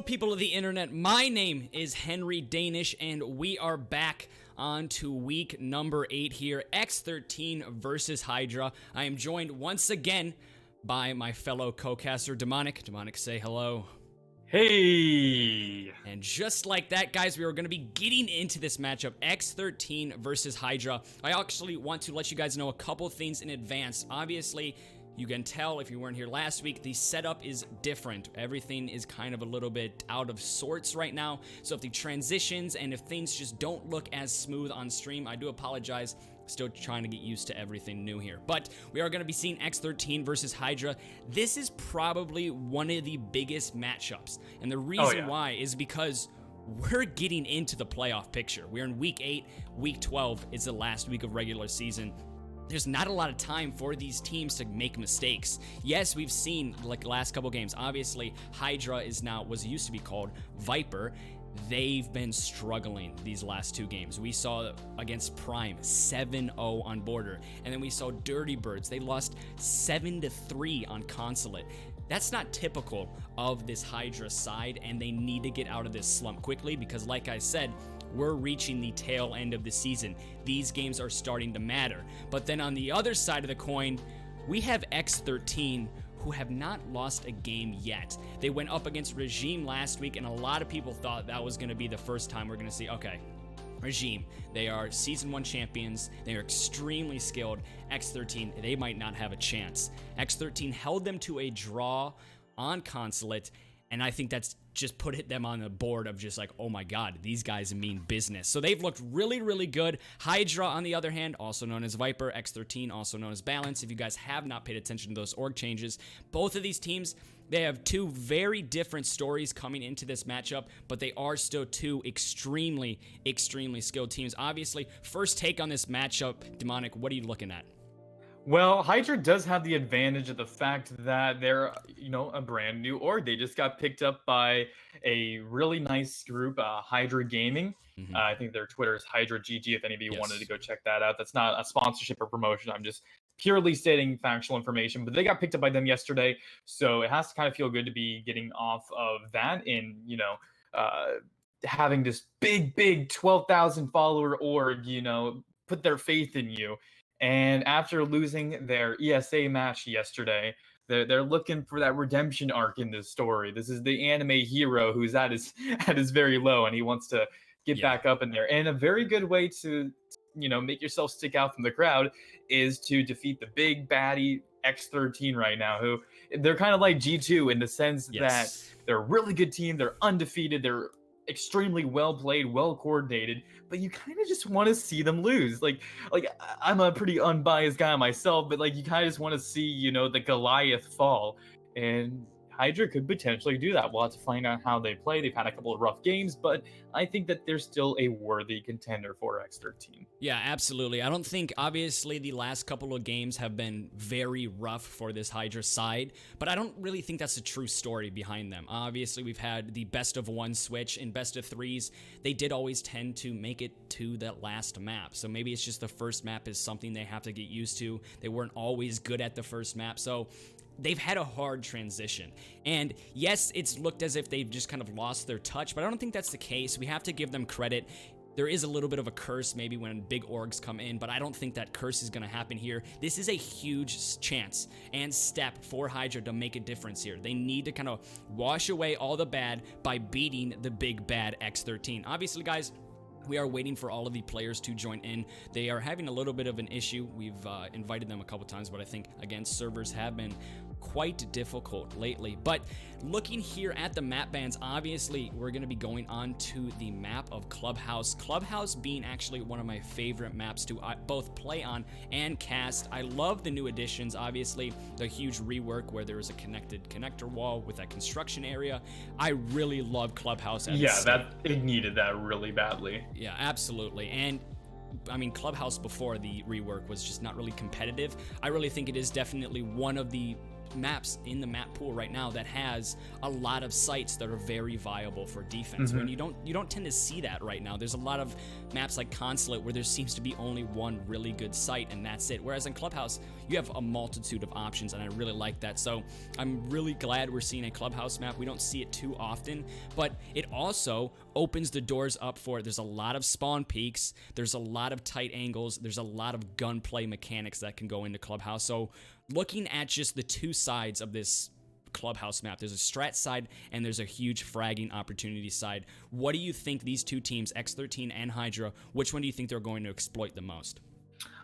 Hello, people of the internet. My name is Henry Danish, and we are back on to week number 8 here, X13 versus Hydra. I am joined once again by my fellow co-caster, Demonic. Demonic, say hello. Hey! And just like that, guys, we are going to be getting into this matchup, X13 versus Hydra. I actually want to let you guys know a couple things in advance. Obviously, you can tell if you weren't here last week, the setup is different. Everything is kind of a little bit out of sorts right now. So if the transitions and if things just don't look as smooth on stream, I do apologize. Still trying to get used to everything new here. But we are going to be seeing X13 versus Hydra. This is probably one of the biggest matchups. And the reason why is because we're getting into the playoff picture. We're in week 8, week 12 is the last week of regular season. There's not a lot of time for these teams to make mistakes. Yes, we've seen like the last couple games. Obviously, Hydra is now was used to be called Viper. They've been struggling these last 2 games. We saw against Prime 7-0 on Border, and then we saw Dirty Birds. They lost 7-3 on Consulate. That's not typical of this Hydra side, and they need to get out of this slump quickly because, like I said, we're reaching the tail end of the season. These games are starting to matter. But then on the other side of the coin, we have X13, who have not lost a game yet. They went up against Regime last week, and a lot of people thought that was going to be the first time we're going to see, okay, Regime, they are Season 1 champions. They are extremely skilled. X13, they might not have a chance. X13 held them to a draw on Consulate, and I think that's just put them on the board of just like, oh my god, these guys mean business. So they've looked really, really good. Hydra, on the other hand, also known as Viper, X13, also known as Balance. If you guys have not paid attention to those org changes, both of these teams, they have 2 very different stories coming into this matchup, but they are still 2 extremely, extremely skilled teams. Obviously, first take on this matchup, Demonic, what are you looking at? Well, Hydra does have the advantage of the fact that they're, a brand new org. They just got picked up by a really nice group, Hydra Gaming. I think their Twitter is Hydra GG if any of you wanted to go check that out. That's not a sponsorship or promotion. I'm just purely stating factual information, but they got picked up by them yesterday. So it has to kind of feel good to be getting off of that and, having this big 12,000 follower org, put their faith in you. And after losing their ESA match yesterday, they're looking for that redemption arc in this story. This is the anime hero who's at his very low, and he wants to get back up in there. And a very good way to, make yourself stick out from the crowd is to defeat the big baddie X13 right now, who they're kind of like G2 in the sense that they're a really good team. They're undefeated. They're extremely well played, well coordinated, but you kind of just want to see them lose. Like I'm a pretty unbiased guy myself, but like you kind of just want to see, the Goliath fall, and Hydra could potentially do that. We'll have to find out how they play. They've had a couple of rough games, but I think that they're still a worthy contender for X13. Yeah, absolutely. I don't think, obviously, the last couple of games have been very rough for this Hydra side, but I don't really think that's the true story behind them. Obviously, we've had the best of 1 switch in best of 3s. They did always tend to make it to that last map, so maybe it's just the first map is something they have to get used to. They weren't always good at the first map, so they've had a hard transition. And yes, it's looked as if they've just kind of lost their touch, but I don't think that's the case. We have to give them credit. There is a little bit of a curse maybe when big orgs come in, but I don't think that curse is going to happen here. This is a huge chance and step for Hydra to make a difference here. They need to kind of wash away all the bad by beating the big bad X13. Obviously, guys, we are waiting for all of the players to join in. They are having a little bit of an issue. We've invited them a couple times, but I think, again, servers have been quite difficult lately. But looking here at the map bans, obviously we're going to be going on to the map of Clubhouse. Clubhouse being actually one of my favorite maps to both play on and cast. I love the new additions, obviously the huge rework where there is a connected connector wall with that construction area. I really love Clubhouse. It needed that really badly. Yeah, absolutely. And I mean, Clubhouse before the rework was just not really competitive. I really think it is definitely one of the maps in the map pool right now that has a lot of sites that are very viable for defense. When you don't tend to see that right now. There's a lot of maps like Consulate where there seems to be only one really good site and that's it. Whereas in Clubhouse, you have a multitude of options, and I really like that. So I'm really glad we're seeing a Clubhouse map. We don't see it too often, but it also opens the doors up for, there's a lot of spawn peaks, there's a lot of tight angles, there's a lot of gunplay mechanics that can go into Clubhouse. So looking at just the two sides of this Clubhouse map, there's a strat side and there's a huge fragging opportunity side. What do you think these two teams, X13 and Hydra, which one do you think they're going to exploit the most?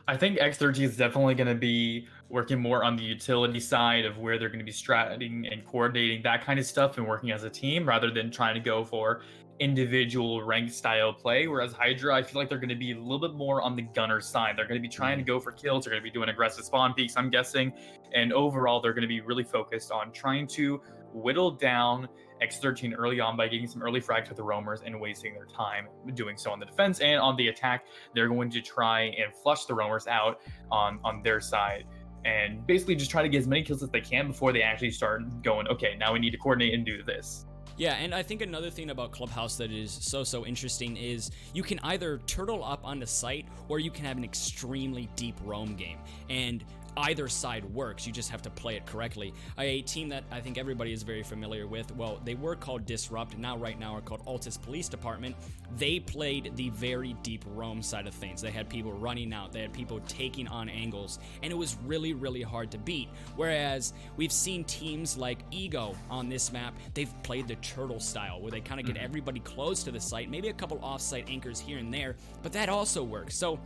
I think X13 is definitely going to be working more on the utility side of where they're going to be stratting and coordinating that kind of stuff and working as a team rather than trying to go for individual rank style play. Whereas Hydra, I feel like they're going to be a little bit more on the gunner side. They're going to be trying to go for kills. They're going to be doing aggressive spawn peaks, I'm guessing. And overall, they're going to be really focused on trying to whittle down X13 early on by getting some early frags with the roamers and wasting their time doing so on the defense. And on the attack, they're going to try and flush the roamers out on their side and basically just try to get as many kills as they can before they actually start going, okay, now we need to coordinate and do this. Yeah, and I think another thing about Clubhouse that is so interesting is you can either turtle up on the site or you can have an extremely deep roam game. And either side works, you just have to play it correctly. A team that I think everybody is very familiar with, well, they were called Disrupt, now right now are called Altus Police Department. They played the very deep roam side of things. They had people running out, they had people taking on angles, and it was really hard to beat. Whereas we've seen teams like Ego on this map, they've played the turtle style, where they kind of get everybody close to the site, maybe a couple off-site anchors here and there, but that also works. So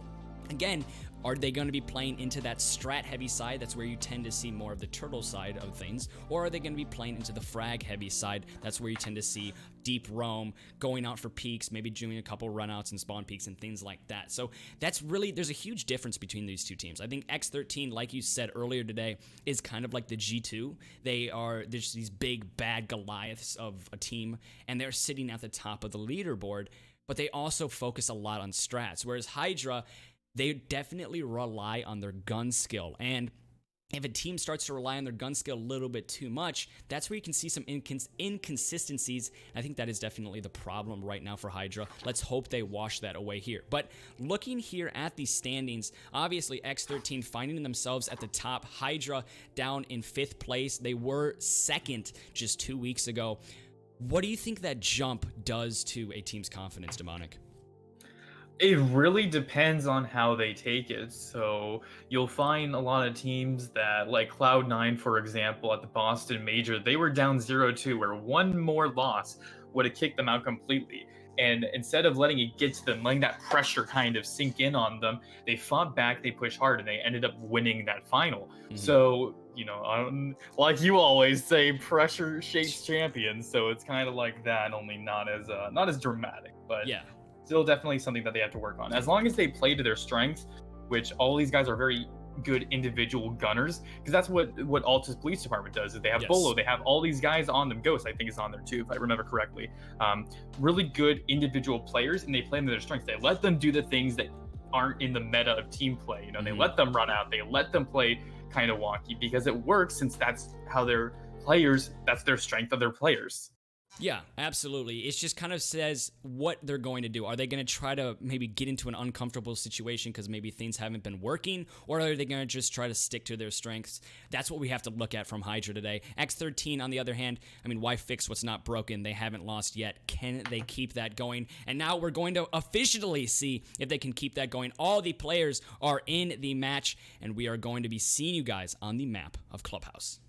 again, are they going to be playing into that strat heavy side? That's where you tend to see more of the turtle side of things. Or are they going to be playing into the frag heavy side? That's where you tend to see deep roam, going out for peaks, maybe doing a couple runouts and spawn peaks and things like that. So that's really, there's a huge difference between these two teams. I think X13, like you said earlier today, is kind of like the G2. They're just these big bad Goliaths of a team, and they're sitting at the top of the leaderboard, but they also focus a lot on strats. Whereas Hydra, they definitely rely on their gun skill. And if a team starts to rely on their gun skill a little bit too much, that's where you can see some inconsistencies. I think that is definitely the problem right now for Hydra. Let's hope they wash that away here. But looking here at the standings, obviously X13 finding themselves at the top. Hydra down in 5th place. They were 2nd just 2 weeks ago. What do you think that jump does to a team's confidence, Demonic? It really depends on how they take it. So you'll find a lot of teams that, like Cloud9, for example, at the Boston Major, they were down 0-2, where one more loss would have kicked them out completely. And instead of letting it get to them, letting that pressure kind of sink in on them, they fought back, they pushed hard, and they ended up winning that final. So, you know, like you always say, pressure shapes champions. So it's kind of like that, only not as dramatic. But yeah, still definitely something that they have to work on. As long as they play to their strengths, which all these guys are very good individual gunners, because that's what Altus Police Department does. Is they have Bolo, they have all these guys on them. Ghost, I think, is on there too, if I remember correctly. Really good individual players, and they play to their strengths. They let them do the things that aren't in the meta of team play. You know, they let them run out, they let them play kind of wonky, because it works, since that's how their players, that's their strength of their players. Yeah, absolutely. It just kind of says what they're going to do. Are they going to try to maybe get into an uncomfortable situation because maybe things haven't been working? Or are they going to just try to stick to their strengths? That's what we have to look at from Hydra today. X13, on the other hand, I mean, why fix what's not broken? They haven't lost yet. Can they keep that going? And now we're going to officially see if they can keep that going. All the players are in the match, and we are going to be seeing you guys on the map of Clubhouse.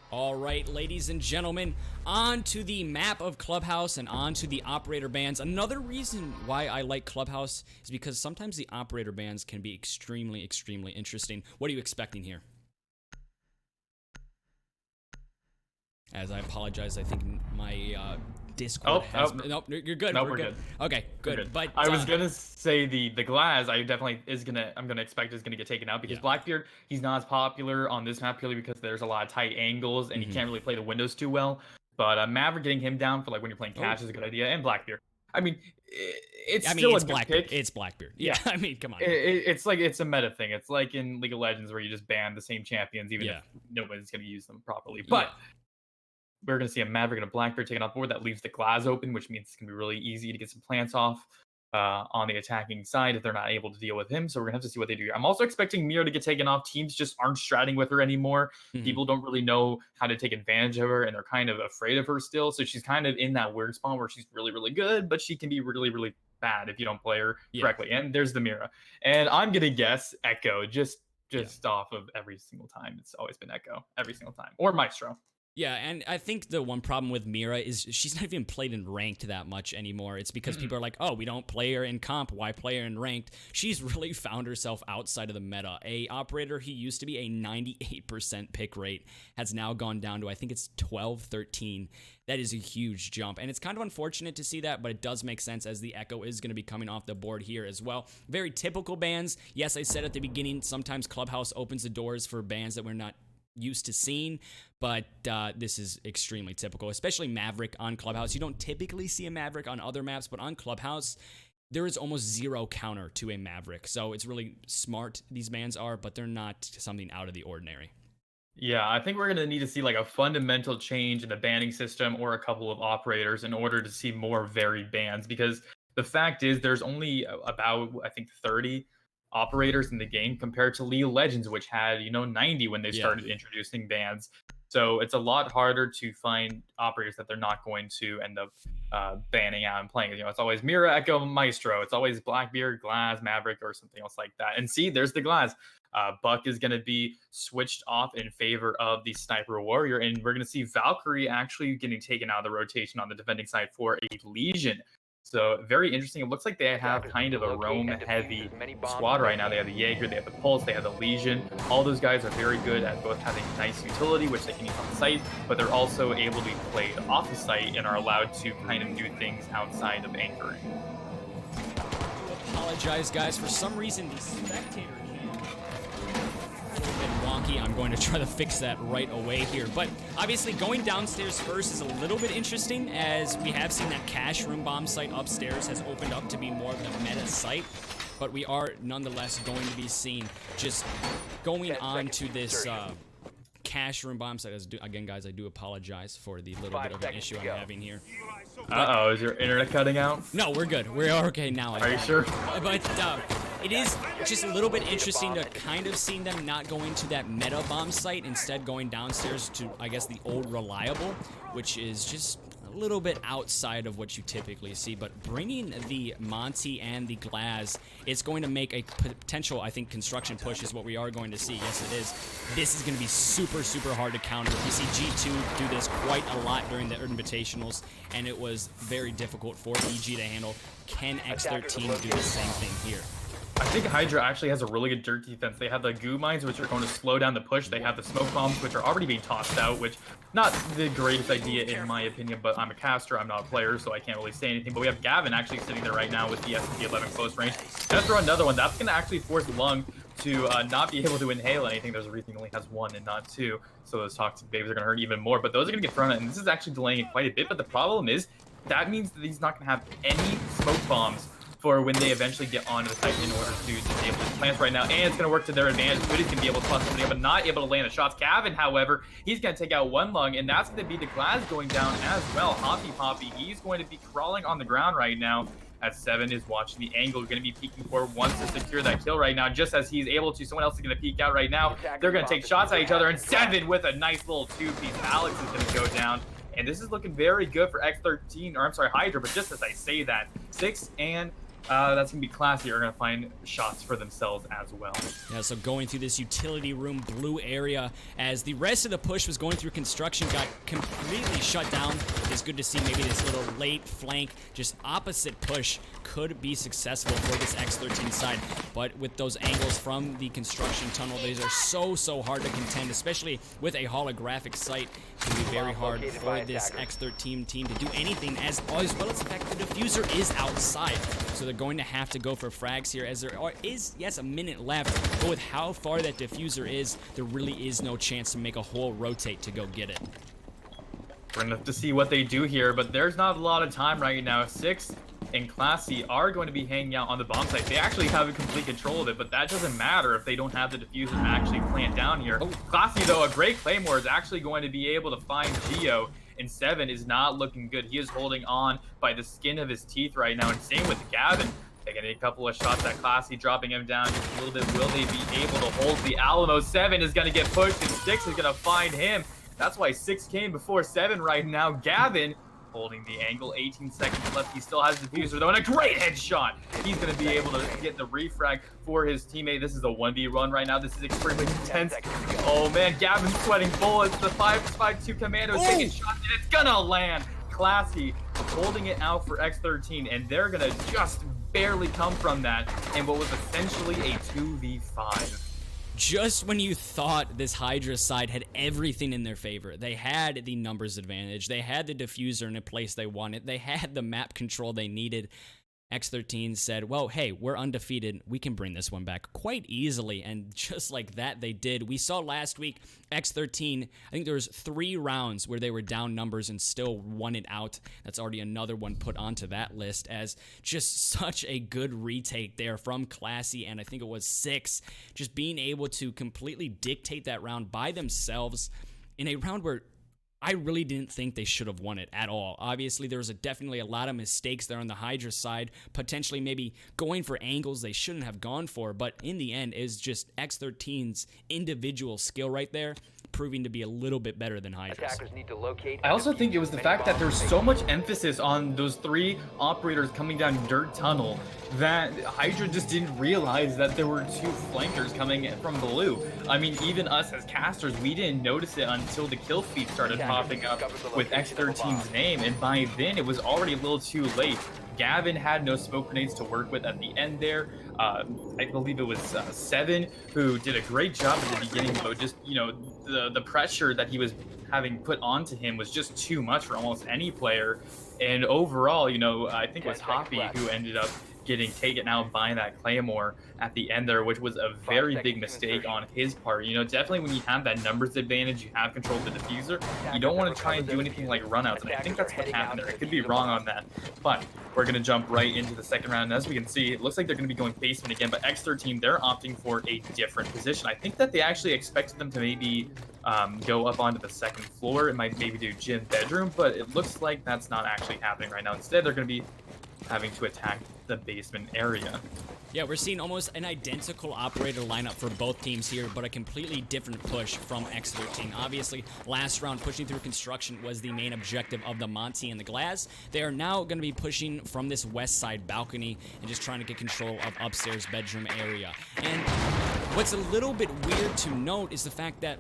All right, ladies and gentlemen, on to the map of Clubhouse and on to the operator bans. Another reason why I like Clubhouse is because sometimes the operator bans can be extremely interesting. What are you expecting here? As I apologize, I think my Discord has... Nope, you're good. No, we're good. Okay, good. But I was gonna say the Glaz, I'm gonna expect is gonna get taken out because Blackbeard, he's not as popular on this map purely because there's a lot of tight angles and he can't really play the windows too well. But Maverick getting him down for like when you're playing cash is a good idea, and Blackbeard. I mean, it's still a good pick. It's Blackbeard. Yeah, I mean, come on. It's like it's a meta thing. It's like in League of Legends where you just ban the same champions even if nobody's gonna use them properly. But we're going to see a Maverick and a Blackbeard taken off board. That leaves the Glaz open, which means it's going to be really easy to get some plants off on the attacking side if they're not able to deal with him. So we're going to have to see what they do here. I'm also expecting Mira to get taken off. Teams just aren't stratting with her anymore. People don't really know how to take advantage of her, and they're kind of afraid of her still. So she's kind of in that weird spot where she's really, really good, but she can be really, really bad if you don't play her correctly. And there's the Mira. And I'm going to guess Echo just off of every single time. It's always been Echo every single time. Or Maestro. Yeah, and I think the one problem with Mira is she's not even played in ranked that much anymore. It's because people are like, oh, we don't play her in comp. Why play her in ranked? She's really found herself outside of the meta. A operator who used to be a 98% pick rate has now gone down to, I think it's 12, 13. That is a huge jump, and it's kind of unfortunate to see that, but it does make sense as the Echo is going to be coming off the board here as well. Very typical bans. Yes, I said at the beginning, sometimes Clubhouse opens the doors for bans that we're not used to seeing, but this is extremely typical, especially Maverick on Clubhouse. You don't typically see a Maverick on other maps, but on Clubhouse, there is almost zero counter to a Maverick. So it's really smart, these bans are, but they're not something out of the ordinary. Yeah, I think we're going to need to see like a fundamental change in the banning system or a couple of operators in order to see more varied bans, because the fact is there's only about, I think, 30 operators in the game compared to League of Legends, which had 90 when they started introducing bans. So it's a lot harder to find operators that they're not going to end up banning out and playing. It's always Mira, Echo, Maestro. It's always Blackbeard, Glaz, Maverick, or something else like that. And see, there's the Glaz. Buck is going to be switched off in favor of the Sniper Warrior, and we're going to see Valkyrie actually getting taken out of the rotation on the defending side for a Legion. So very interesting. It looks like they have kind of a roam-heavy squad right now. They have the Jaeger, they have the Pulse, they have the Legion. All those guys are very good at both having nice utility, which they can use on the site, but they're also able to be played off the site and are allowed to kind of do things outside of anchoring. I apologize, guys. For some reason, the spectator a little bit wonky. I'm going to try to fix that right away here. But obviously going downstairs first is a little bit interesting, as we have seen that cash room bomb site upstairs has opened up to be more of the meta site. But we are nonetheless going to be seeing just going on to this cash room bomb site. Again, guys, I do apologize for the little bit of an issue I'm having here. Uh-oh, is your internet cutting out? No, we're good. We're okay now. Are you sure? But it is just a little bit interesting to kind of see them not going to that meta bomb site, instead going downstairs to, I guess, the old reliable, which is just a little bit outside of what you typically see. But bringing the Monty and the Glaz, it's going to make a potential, I think, construction push is what we are going to see. Yes, it is. This is going to be super, super hard to counter. You see G2 do this quite a lot during the Invitationals, and it was very difficult for EG to handle. Can X13 do the same thing here? I think Hydra actually has a really good dirt defense. They have the goo mines, which are going to slow down the push. They have the smoke bombs, which are already being tossed out, which not the greatest idea in my opinion, but I'm a caster, I'm not a player, so I can't really say anything. But we have Gavin actually sitting there right now with the SMG-11 close range. Gonna throw another one. That's going to actually force Lung to not be able to inhale anything. There's a reason he only has one and not two, so those toxic babies are going to hurt even more. But those are going to get thrown out, and this is actually delaying it quite a bit. But the problem is, that means that he's not going to have any smoke bombs for when they eventually get onto the site in order to disable his plants right now, and it's going to work to their advantage. Goody's going to be able to plus something, but not able to land the shots. Gavin, however, he's going to take out one Lung, and that's going to be the Glaz going down as well. Hoppy Poppy, he's going to be crawling on the ground right now, as Seven is watching the angle. Going to be peeking for wants to secure that kill right now, just as he's able to. Someone else is going to peek out right now. They're going to take shots at each other, and Seven with a nice little two-piece. Alex is going to go down. And this is looking very good for X13, or I'm sorry, Hydra, but just as I say that, 6 and that's going to be classy, are going to find shots for themselves as well. Yeah, so going through this utility room blue area as the rest of the push was going through construction, got completely shut down. It's good to see maybe this little late flank, just opposite push could be successful for this X13 side. But with those angles from the construction tunnel, these are so hard to contend, especially with a holographic site. It's going to be very hard for this X13 team to do anything, as well as the fact that the diffuser is outside. So they're going to have to go for frags here, as there is, yes, a minute left. But with how far that diffuser is, there really is no chance to make a whole rotate to go get it. We're going to have to see what they do here, but there's not a lot of time right now. 6 and Classy are going to be hanging out on the bomb site. They actually have complete control of it, but that doesn't matter if they don't have the diffuser to actually plant down here. Classy, though, a great Claymore, is actually going to be able to find Geo, and 7 is not looking good. He is holding on by the skin of his teeth right now, and same with Gavin. Taking a couple of shots at Classy, dropping him down just a little bit. Will they be able to hold the Alamo? 7 is going to get pushed, and 6 is going to find him. That's why 6 came before 7 right now. Gavin holding the angle, 18 seconds left. He still has the diffuser though, and a great headshot. He's going to be able to get the refrag for his teammate. This is a 1v1 right now. This is extremely intense. Oh man, Gavin's sweating bullets. The 5-5-2 commando is taking shots, and it's gonna land. Classy holding it out for X13, and they're gonna just barely come from that in what was essentially a 2v5. Just when you thought this Hydra side had everything in their favor, they had the numbers advantage, they had the diffuser in a place they wanted, they had the map control they needed, X13 said, well, hey, we're undefeated. We can bring this one back quite easily. And just like that, they did. We saw last week, X13, I think there was 3 rounds where they were down numbers and still won it out. That's already another one put onto that list as just such a good retake there from Classy. And I think it was 6, just being able to completely dictate that round by themselves in a round where I really didn't think they should have won it at all. Obviously, there was definitely a lot of mistakes there on the Hydra side, potentially maybe going for angles they shouldn't have gone for, but in the end, it's just X13's individual skill right there, proving to be a little bit better than Hydra's. I also think it was the fact that there's so much emphasis on those 3 operators coming down dirt tunnel that Hydra just didn't realize that there were 2 flankers coming from blue. I mean, even us as casters, we didn't notice it until the kill feed started popping up with X13's name, and by then it was already a little too late. Gavin had no smoke grenades to work with at the end there. I believe it was 7 who did a great job at the beginning, but just, you know, the pressure that he was having put onto him was just too much for almost any player. And overall, you know, I think it was Hoppy who ended up getting taken out by that Claymore at the end there, which was a very big mistake on his part. You know, definitely when you have that numbers advantage, you have control of the diffuser, you don't want to try and do anything like runouts, and I think that's what happened there. I could be wrong on that, but we're going to jump right into the second round, and as we can see, it looks like they're going to be going basement again, but X13, they're opting for a different position. I think that they actually expected them to maybe go up onto the second floor. It might maybe do gym bedroom, but it looks like that's not actually happening right now. Instead, they're going to be having to attack the basement area. Yeah, we're seeing almost an identical operator lineup for both teams here, but a completely different push from X13. Obviously, last round, pushing through construction was the main objective of the Monty and the Glass. They are now going to be pushing from this west side balcony and just trying to get control of upstairs bedroom area. And what's a little bit weird to note is the fact that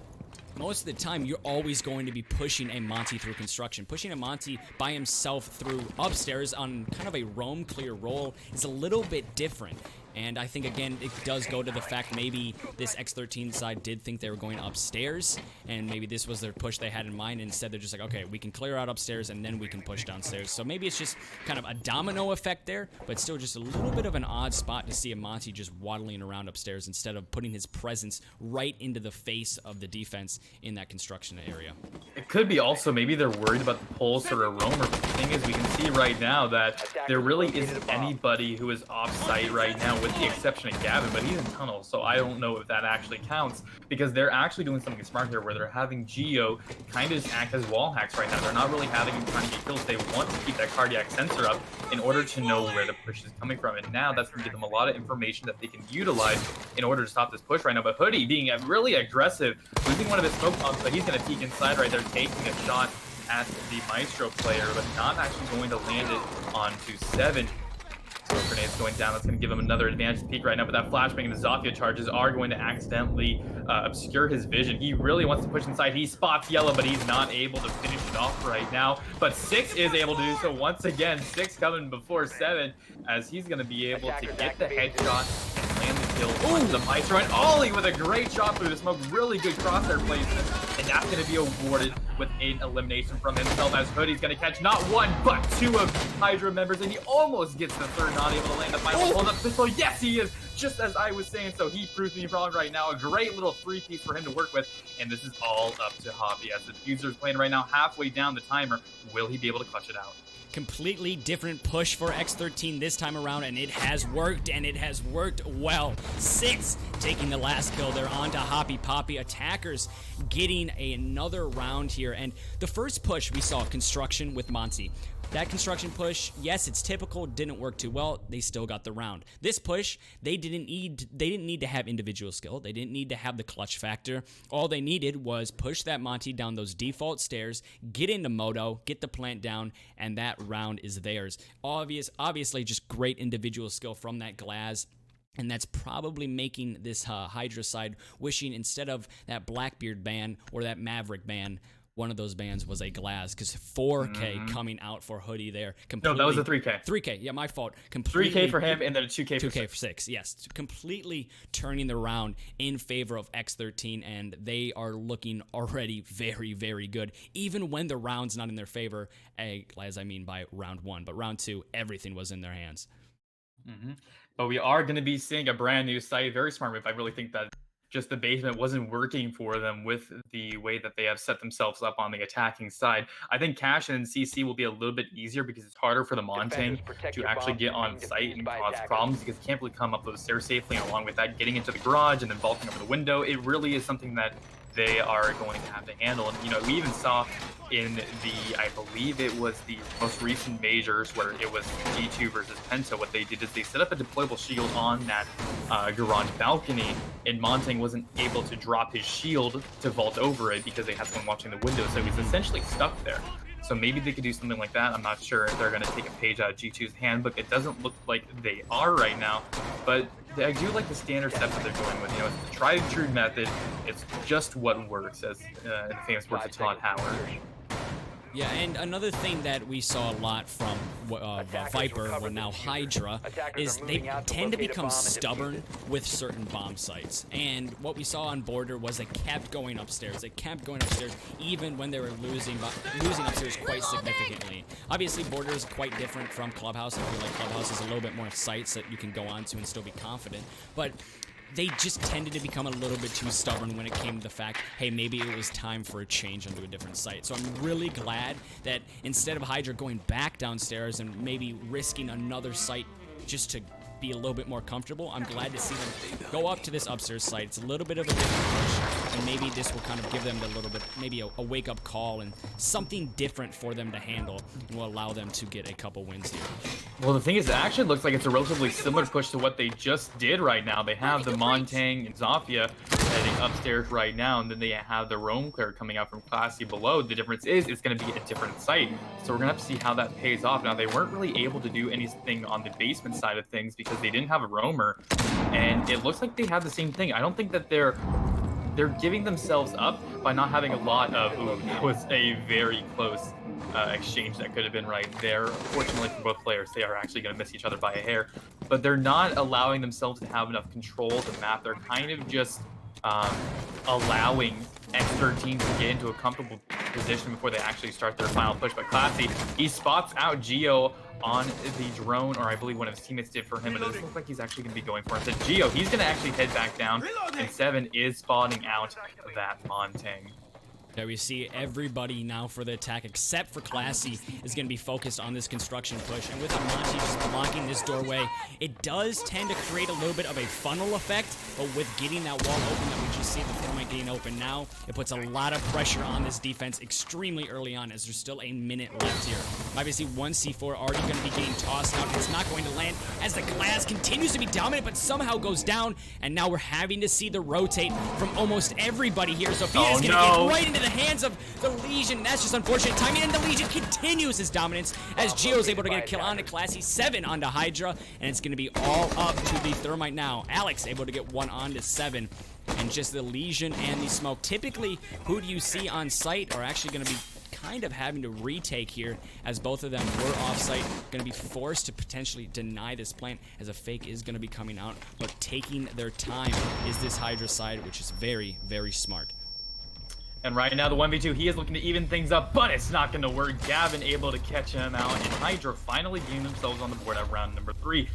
most of the time, you're always going to be pushing a Monty through construction. Pushing a Monty by himself through upstairs on kind of a roam clear roll is a little bit different. And I think, again, it does go to the fact maybe this X13 side did think they were going upstairs, and maybe this was their push they had in mind. And instead, they're just like, okay, we can clear out upstairs, and then we can push downstairs. So maybe it's just kind of a domino effect there, but still just a little bit of an odd spot to see a Monty just waddling around upstairs instead of putting his presence right into the face of the defense in that construction area. It could be also maybe they're worried about the pulse or a roamer, but the thing is, we can see right now that there really isn't anybody who is off-site right now, with the exception of Gavin, but he's in tunnel, so I don't know if that actually counts, because they're actually doing something smart here where they're having Geo kind of act as wall hacks right now. They're not really having him trying to get kills. They want to keep that cardiac sensor up in order to know where the push is coming from, and now that's going to give them a lot of information that they can utilize in order to stop this push right now. But Hoodie being really aggressive, losing one of his smoke bombs, but he's going to peek inside right there, taking a shot at the Maestro player, but not actually going to land it onto 7. So grenades going down, that's going to give him another advantage to peek right now, but that flashbang and the Zofia charges are going to accidentally obscure his vision. He really wants to push inside. He spots yellow, but he's not able to finish it off right now. But 6 is able to do so once again. 6 coming before 7, as he's going to be able to get the headshot and and the kill on the Maestro. And Ollie with a great shot through the smoke. Really good crosshair placement. And that's going to be awarded with an elimination from himself, as Hoodie's going to catch not one, but two of Hydra members. And he almost gets the third, not able to land the final hold up pistol. Yes, he is. Just as I was saying, so he proves me wrong right now. A great little three-piece for him to work with. And this is all up to Hobby, as the Diffuser is playing right now halfway down the timer. Will he be able to clutch it out? Completely different push for X13 this time around, and it has worked, and it has worked well. 6 taking the last kill. They're on to Hoppy Poppy. Attackers getting another round here, and the first push we saw construction with Monty. That construction push, yes, it's typical, didn't work too well. They still got the round. This push, they didn't need to have individual skill. They didn't need to have the clutch factor. All they needed was push that Monty down those default stairs, get into Moto, get the plant down, and that round is theirs. Obviously, just great individual skill from that Glaz. And that's probably making this Hydra side wishing instead of that Blackbeard ban or that Maverick ban, one of those bands was a Glaz, because 4K coming out for Hoodie there. No, that was a 3K. 3K, yeah, my fault. Completely, 3K for him, and then a 2K for 2K for 6, yes. Completely turning the round in favor of X13, and they are looking already very, very good. Even when the round's not in their favor, as I mean by round 1. But round 2, everything was in their hands. But we are going to be seeing a brand new site. Very smart move. I really think that just the basement wasn't working for them with the way that they have set themselves up on the attacking side. I think Cash and CC will be a little bit easier because it's harder for the Montang to actually get on site and cause problems, because you can't really come up those stairs safely, and along with that, getting into the garage and then vaulting over the window. It really is something that they are going to have to handle. And, you know, we even saw in the, I believe it was the most recent majors where it was G2 versus Penta, what they did is they set up a deployable shield on that garage balcony, and Montang wasn't able to drop his shield to vault over it because they had someone watching the window, so he was essentially stuck there. So maybe they could do something like that. I'm not sure if they're going to take a page out of G2's handbook. It doesn't look like they are right now, but I do like the standard steps that they're going with. You know, it's the tried and true method. It's just what works, as in the famous words of Todd Howard. Yeah, and another thing that we saw a lot from Viper, or now Hydra, is they tend to become stubborn with certain bomb sites. And what we saw on Border was they kept going upstairs. They kept going upstairs even when they were losing upstairs quite significantly. Obviously, Border is quite different from Clubhouse. I feel like Clubhouse is a little bit more sites that you can go onto and still be confident. But they just tended to become a little bit too stubborn when it came to the fact, hey, maybe it was time for a change onto a different site. So I'm really glad that instead of Hydra going back downstairs and maybe risking another site just to be a little bit more comfortable, I'm glad to see them go up to this upstairs site. It's a little bit of a different push, and maybe this will kind of give them a little bit, maybe a wake-up call and something different for them to handle, and will allow them to get a couple wins here. Well, the thing is, it actually looks like it's a relatively similar push to what they just did right now. They have the Montang and Zofia heading upstairs right now, and then they have the Roam Clear coming out from Classy below. The difference is it's going to be a different site, so we're going to have to see how that pays off. Now, they weren't really able to do anything on the basement side of things because they didn't have a roamer, and it looks like they have the same thing. I don't think that they're giving themselves up by not having a lot of. Ooh, that was a very close exchange that could have been right there. Fortunately for both players, they are actually going to miss each other by a hair, but they're not allowing themselves to have enough control of the map. They're kind of just allowing X13 to get into a comfortable position before they actually start their final push. But Classy, he spots out Geo on the drone, or I believe one of his teammates did for him, and it doesn't look like he's actually going to be going for it. So Geo, he's going to actually head back down, and 7 is spotting out that Montang. There we see everybody now for the attack, except for Classy, is going to be focused on this construction push. And with Monty just blocking this doorway, it does tend to create a little bit of a funnel effect, but with getting that wall open that we just see the thermite getting open now, it puts a lot of pressure on this defense extremely early on, as there's still a minute left here. Obviously, 1C4 already going to be getting tossed out. It's not going to land as the Glass continues to be dominant, but somehow goes down, and now we're having to see the rotate from almost everybody here. Sophia is going to get right into the hands of the Legion. That's just unfortunate timing, and the Legion continues his dominance as Gio's able to get a kill onto Classy, 7 onto Hydra, and it's going to be all up to the Thermite now. Alex able to get 1 onto 7, and just the Legion and the smoke. Typically, who do you see on site are actually going to be kind of having to retake here as both of them were off-site. Going to be forced to potentially deny this plant as a fake is going to be coming out, but taking their time is this Hydra side, which is very, very smart. And right now, the 1v2, he is looking to even things up, but it's not going to work. Gavin able to catch him out, and Hydra finally getting themselves on the board at round number 3.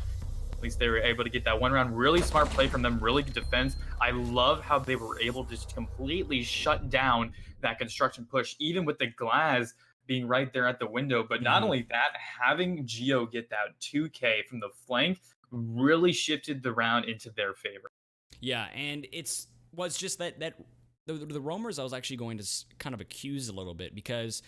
At least they were able to get that one round. Really smart play from them, really good defense. I love how they were able to just completely shut down that construction push, even with the glass being right there at the window. But not only that, having Geo get that 2K from the flank really shifted the round into their favor. Yeah, and was just that the roamers I was actually going to kind of accuse a little bit, because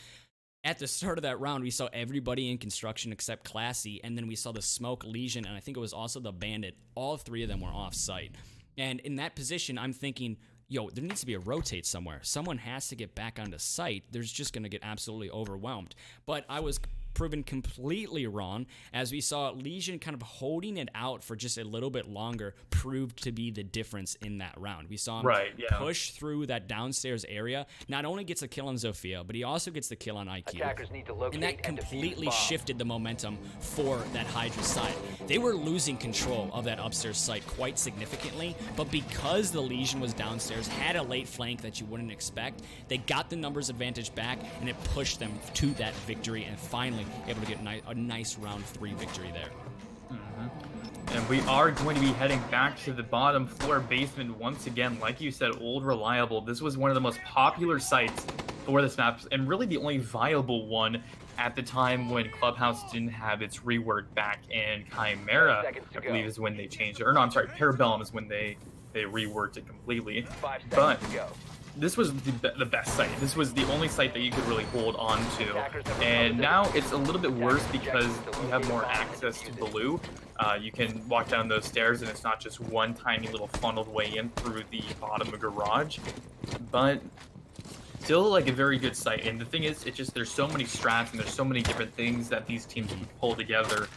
at the start of that round we saw everybody in construction except Classy, and then we saw the Smoke, Legion, and I think it was also the Bandit. All three of them were off site, and in that position I'm thinking, yo, there needs to be a rotate somewhere. Someone has to get back onto site. There's just going to get absolutely overwhelmed. But I was proven completely wrong, as we saw Legion kind of holding it out for just a little bit longer proved to be the difference in that round. We saw him push through that downstairs area, not only gets a kill on Zofia, but he also gets the kill on IQ, and that completely shifted the momentum for that Hydra side. They were losing control of that upstairs site quite significantly, but because the Legion was downstairs, had a late flank that you wouldn't expect, they got the numbers advantage back, and it pushed them to that victory, and finally able to get a nice round 3 victory there. And we are going to be heading back to the bottom floor basement once again. Like you said, Old Reliable. This was one of the most popular sites for this map, and really the only viable one at the time when Clubhouse didn't have its rework back, and Chimera, I believe, is when they changed it. Or no, I'm sorry, Parabellum is when they reworked it completely. But this was the best site. This was the only site that you could really hold on to. And now it's a little bit worse because you have more access to Blue. You can walk down those stairs and it's not just one tiny little funneled way in through the bottom of garage. But still like a very good site. And the thing is, it's just there's so many strats and there's so many different things that these teams can pull together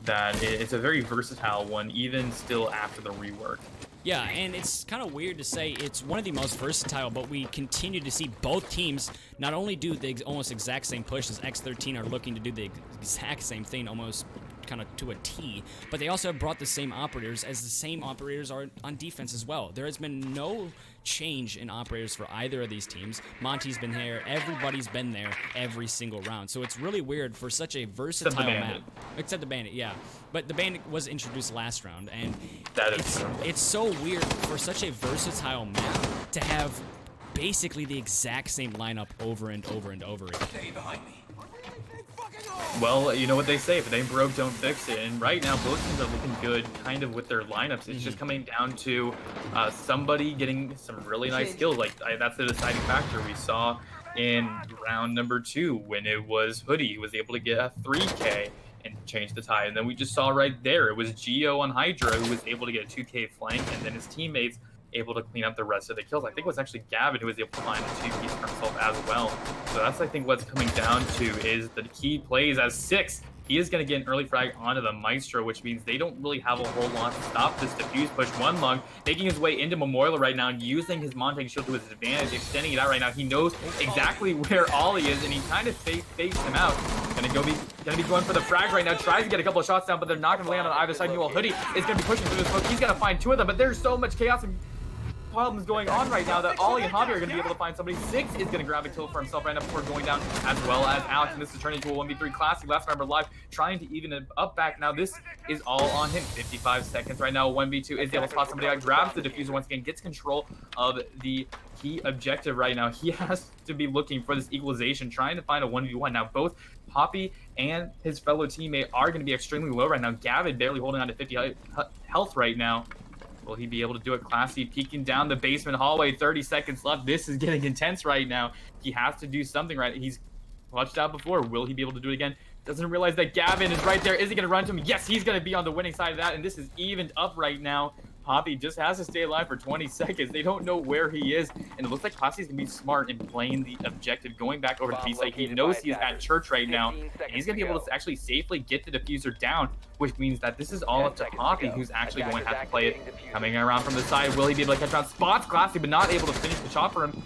that it's a very versatile one, even still after the rework. Yeah, and it's kind of weird to say it's one of the most versatile, but we continue to see both teams not only do the almost exact same push as X13 are looking to do the exact same thing almost kind of to a T, but they also have brought the same operators, as the same operators are on defense as well. There has been no change in operators for either of these teams. Monty's been there, everybody's been there every single round, so it's really weird for such a versatile map. Except the Bandit, yeah. But the Bandit was introduced last round, and it's so weird for such a versatile map to have basically the exact same lineup over and over and over again. Stay behind me. Well, you know what they say, if it ain't broke, don't fix it. And right now, both teams are looking good kind of with their lineups. It's just coming down to somebody getting some really nice kills. Like, that's the deciding factor. We saw in round number 2 when it was Hoodie who was able to get a 3K and change the tide. And then we just saw right there, it was Geo on Hydra who was able to get a 2K flank, and then his teammates able to clean up the rest of the kills. I think it was actually Gavin who was able to find a 2-piece for himself as well. So that's, I think, what's coming down to is the key plays as 6. He is going to get an early frag onto the Maestro, which means they don't really have a whole lot to stop this defuse push. One Lung making his way into Memorial right now and using his Montague shield to his advantage, extending it out right now. He knows exactly where Ollie is, and he kind of fakes him out. Gonna be going for the frag right now. Tries to get a couple of shots down, but they're not going to land on either side. Meanwhile, Hoodie is going to be pushing through the smoke. He's going to find 2 of them, but there's so much chaos and problems going on right now that Ollie and Javi are going to be able to find somebody. 6 is going to grab a kill for himself right now before going down, as well as Alex, and this is turning into a 1v3 classic. Last member live, trying to even it up back. Now this is all on him. 55 seconds right now. 1v2 is able to spot somebody out, grabs the diffuser once again, gets control of the key objective right now. He has to be looking for this equalization, trying to find a 1v1. Now both Poppy and his fellow teammate are going to be extremely low right now. Gavin barely holding on to 50 health right now. Will he be able to do it? Classy peeking down the basement hallway. 30 seconds left. This is getting intense right now. He has to do something right. He's clutched out before. Will he be able to do it again? Doesn't realize that Gavin is right there. Is he going to run to him? Yes, he's going to be on the winning side of that. And this is evened up right now. Poppy just has to stay alive for 20 seconds. They don't know where he is. And it looks like Classy's going to be smart in playing the objective, going back over to B site. He knows he's at church right now. And he's going to be able to actually safely get the diffuser down, which means that this is all up to Poppy, who's actually going to have to play it. Coming around from the side, will he be able to catch out spots? Classy, but not able to finish the shot for him.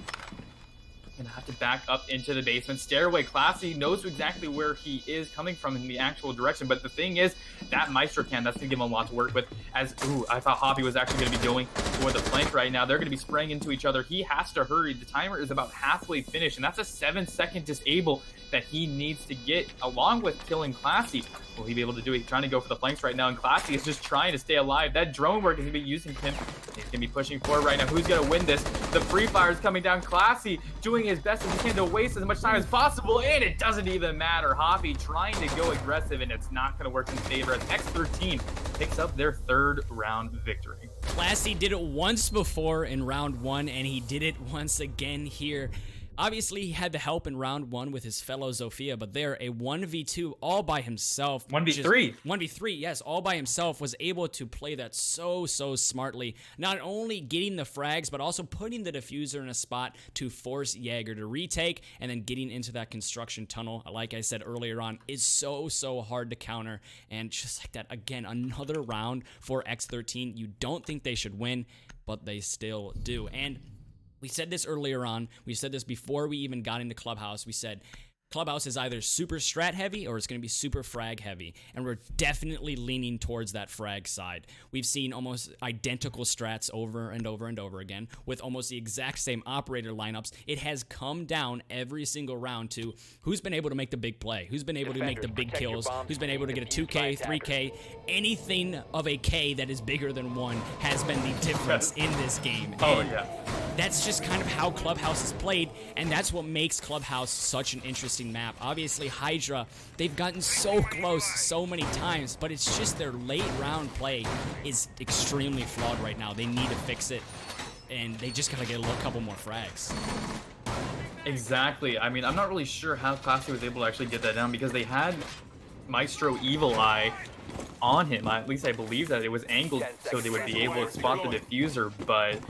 Gonna have to back up into the basement stairway. Classy knows exactly where he is coming from in the actual direction, but the thing is, that Maestro can, that's gonna give him a lot to work with. As, ooh, I thought Hoppy was actually gonna be going for the flank right now. They're gonna be spraying into each other. He has to hurry. The timer is about halfway finished, and that's a 7-second disable that he needs to get, along with killing Classy. Will he be able to do it? He's trying to go for the flanks right now, and Classy is just trying to stay alive. That drone work is gonna be using him. He's gonna be pushing forward right now. Who's gonna win this? The Free Fire is coming down. Classy doing his best as he can to waste as much time as possible, and it doesn't even matter. Hoppy trying to go aggressive, and it's not gonna work in favor as X13 picks up their 3rd round victory. Classy did it once before in round 1, and he did it once again here. Obviously, he had the help in round 1 with his fellow Zofia, but there, a 1v2 all by himself. 1v3. 1v3, yes, all by himself, was able to play that so smartly. Not only getting the frags, but also putting the diffuser in a spot to force Jaeger to retake, and then getting into that construction tunnel, like I said earlier on, is so hard to counter. And just like that, again, another round for X13. You don't think they should win, but they still do. And we said this earlier on. We said this before we even got into Clubhouse. We said Clubhouse is either super strat heavy or it's going to be super frag heavy, and we're definitely leaning towards that frag side. We've seen almost identical strats over and over again with almost the exact same operator lineups. It has come down every single round to who's been able to make the big play, who's been able to make the big kills, who's been able to get a 2K, 3K, anything of a K that is bigger than 1 has been the difference in this game. Oh, and yeah. that's just kind of how Clubhouse is played, and that's what makes Clubhouse such an interesting map. Obviously, Hydra, they've gotten so close so many times, but it's just their late round play is extremely flawed right now. They need to fix it, and they just gotta get a couple more frags. Exactly. I mean, I'm not really sure how Classy was able to actually get that down, because they had Maestro Evil Eye on him. At least I believe that it was angled so they would be able to spot the diffuser, but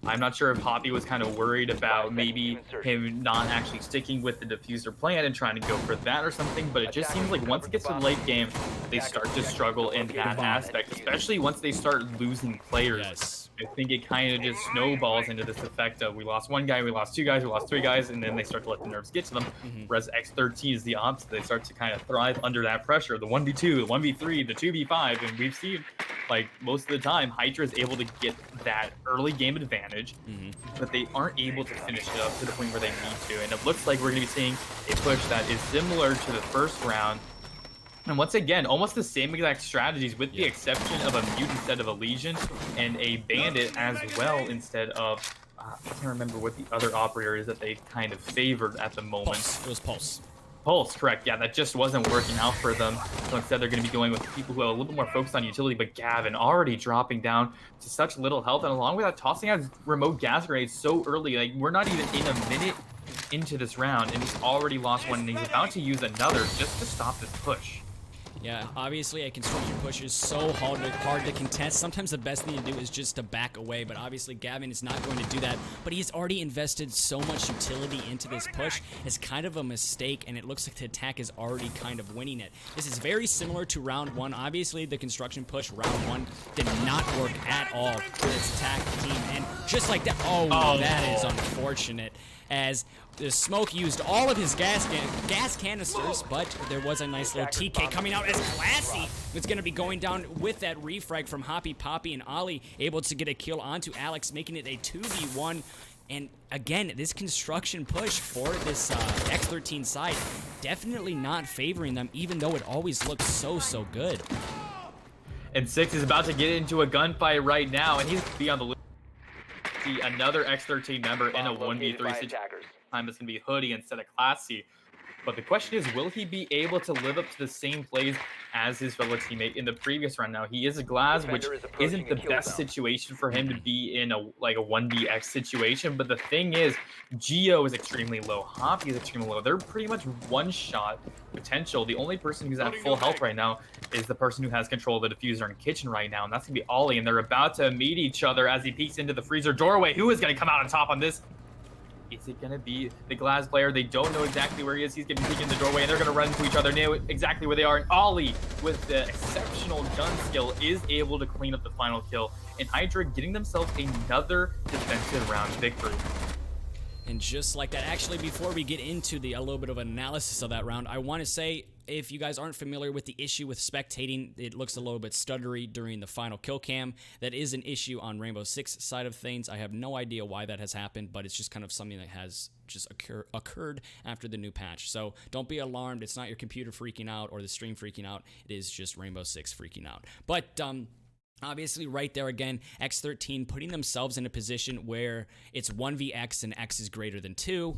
I'm not sure if Hoppy was kind of worried about maybe him not actually sticking with the diffuser plan and trying to go for that or something, but it just seems like once it gets to the late game, they start to struggle in that aspect, especially once they start losing players. Yes. I think it kind of just snowballs into this effect of we lost 1 guy, we lost 2 guys, we lost 3 guys, and then they start to let the nerves get to them. Whereas X13 is the opposite. They start to kind of thrive under that pressure. The 1v2, the 1v3, the 2v5, and we've seen, like, most of the time, Hydra is able to get that early game advantage, but they aren't able to finish it up to the point where they need to. And it looks like we're going to be seeing a push that is similar to the first round. And once again, almost the same exact strategies, with the exception of a mute instead of a legion, and a bandit as well instead of, I can't remember what the other operator is that they kind of favored at the moment. Pulse. It was Pulse. Pulse, correct. Yeah, that just wasn't working out for them. So instead, they're going to be going with people who have a little bit more focus on utility. But Gavin already dropping down to such little health, and along with that, tossing out remote gas grenades so early. Like, we're not even in a minute into this round, and he's already lost one, and he's about to use another just to stop this push. Yeah, obviously a construction push is so hard to contest. Sometimes the best thing to do is just to back away, but obviously Gavin is not going to do that. But he's already invested so much utility into this push. It's kind of a mistake, and it looks like the attack is already kind of winning it. This is very similar to round 1. Obviously, the construction push round 1 did not work at all for this attack team, and just like that, oh, that is unfortunate, as the smoke used all of his gas canisters, but there was a nice little TK coming out as Classy was going to be going down with that refrag from Hoppy, Poppy, and Ollie, able to get a kill onto Alex, making it a 2v1. And again, this construction push for this X13 side, definitely not favoring them, even though it always looks so good. And 6 is about to get into a gunfight right now, and he's be on the loop. See another X13 member in a 1v3 situation. Time is going to be Hoodie instead of Classy. But the question is, will he be able to live up to the same plays as his fellow teammate in the previous round? Now, he is a Glaz, which isn't the best situation for him to be in a 1vx situation. But the thing is, Geo is extremely low. Hoppy is extremely low. They're pretty much one-shot potential. The only person who's at full health right now is the person who has control of the diffuser in kitchen right now, and that's going to be Ollie. And they're about to meet each other as he peeks into the freezer doorway. Who is going to come out on top on this? Is it going to be the Glaz player? They don't know exactly where he is. He's going to be peeking in the doorway, and they're going to run into each other, know exactly where they are. And Ollie, with the exceptional gun skill, is able to clean up the final kill. And Hydra getting themselves another defensive round victory. And just like that, actually, before we get into a little bit of analysis of that round, I want to say, if you guys aren't familiar with the issue with spectating, it looks a little bit stuttery during the final kill cam. That is an issue on Rainbow Six side of things. I have no idea why that has happened, but it's just kind of something that has just occurred after the new patch. So don't be alarmed. It's not your computer freaking out or the stream freaking out. It is just Rainbow Six freaking out. But obviously, right there again, X13 putting themselves in a position where it's 1vx and X is greater than 2.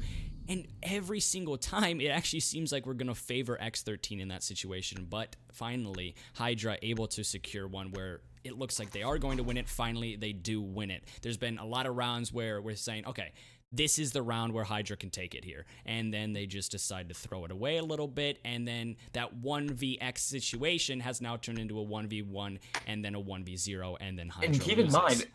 And every single time, it actually seems like we're going to favor X13 in that situation. But finally, Hydra able to secure one where it looks like they are going to win it. Finally, they do win it. There's been a lot of rounds where we're saying, okay, this is the round where Hydra can take it here. And then they just decide to throw it away a little bit. And then that 1vx situation has now turned into a 1v1 and then a 1v0. And then Hydra And keep in mind,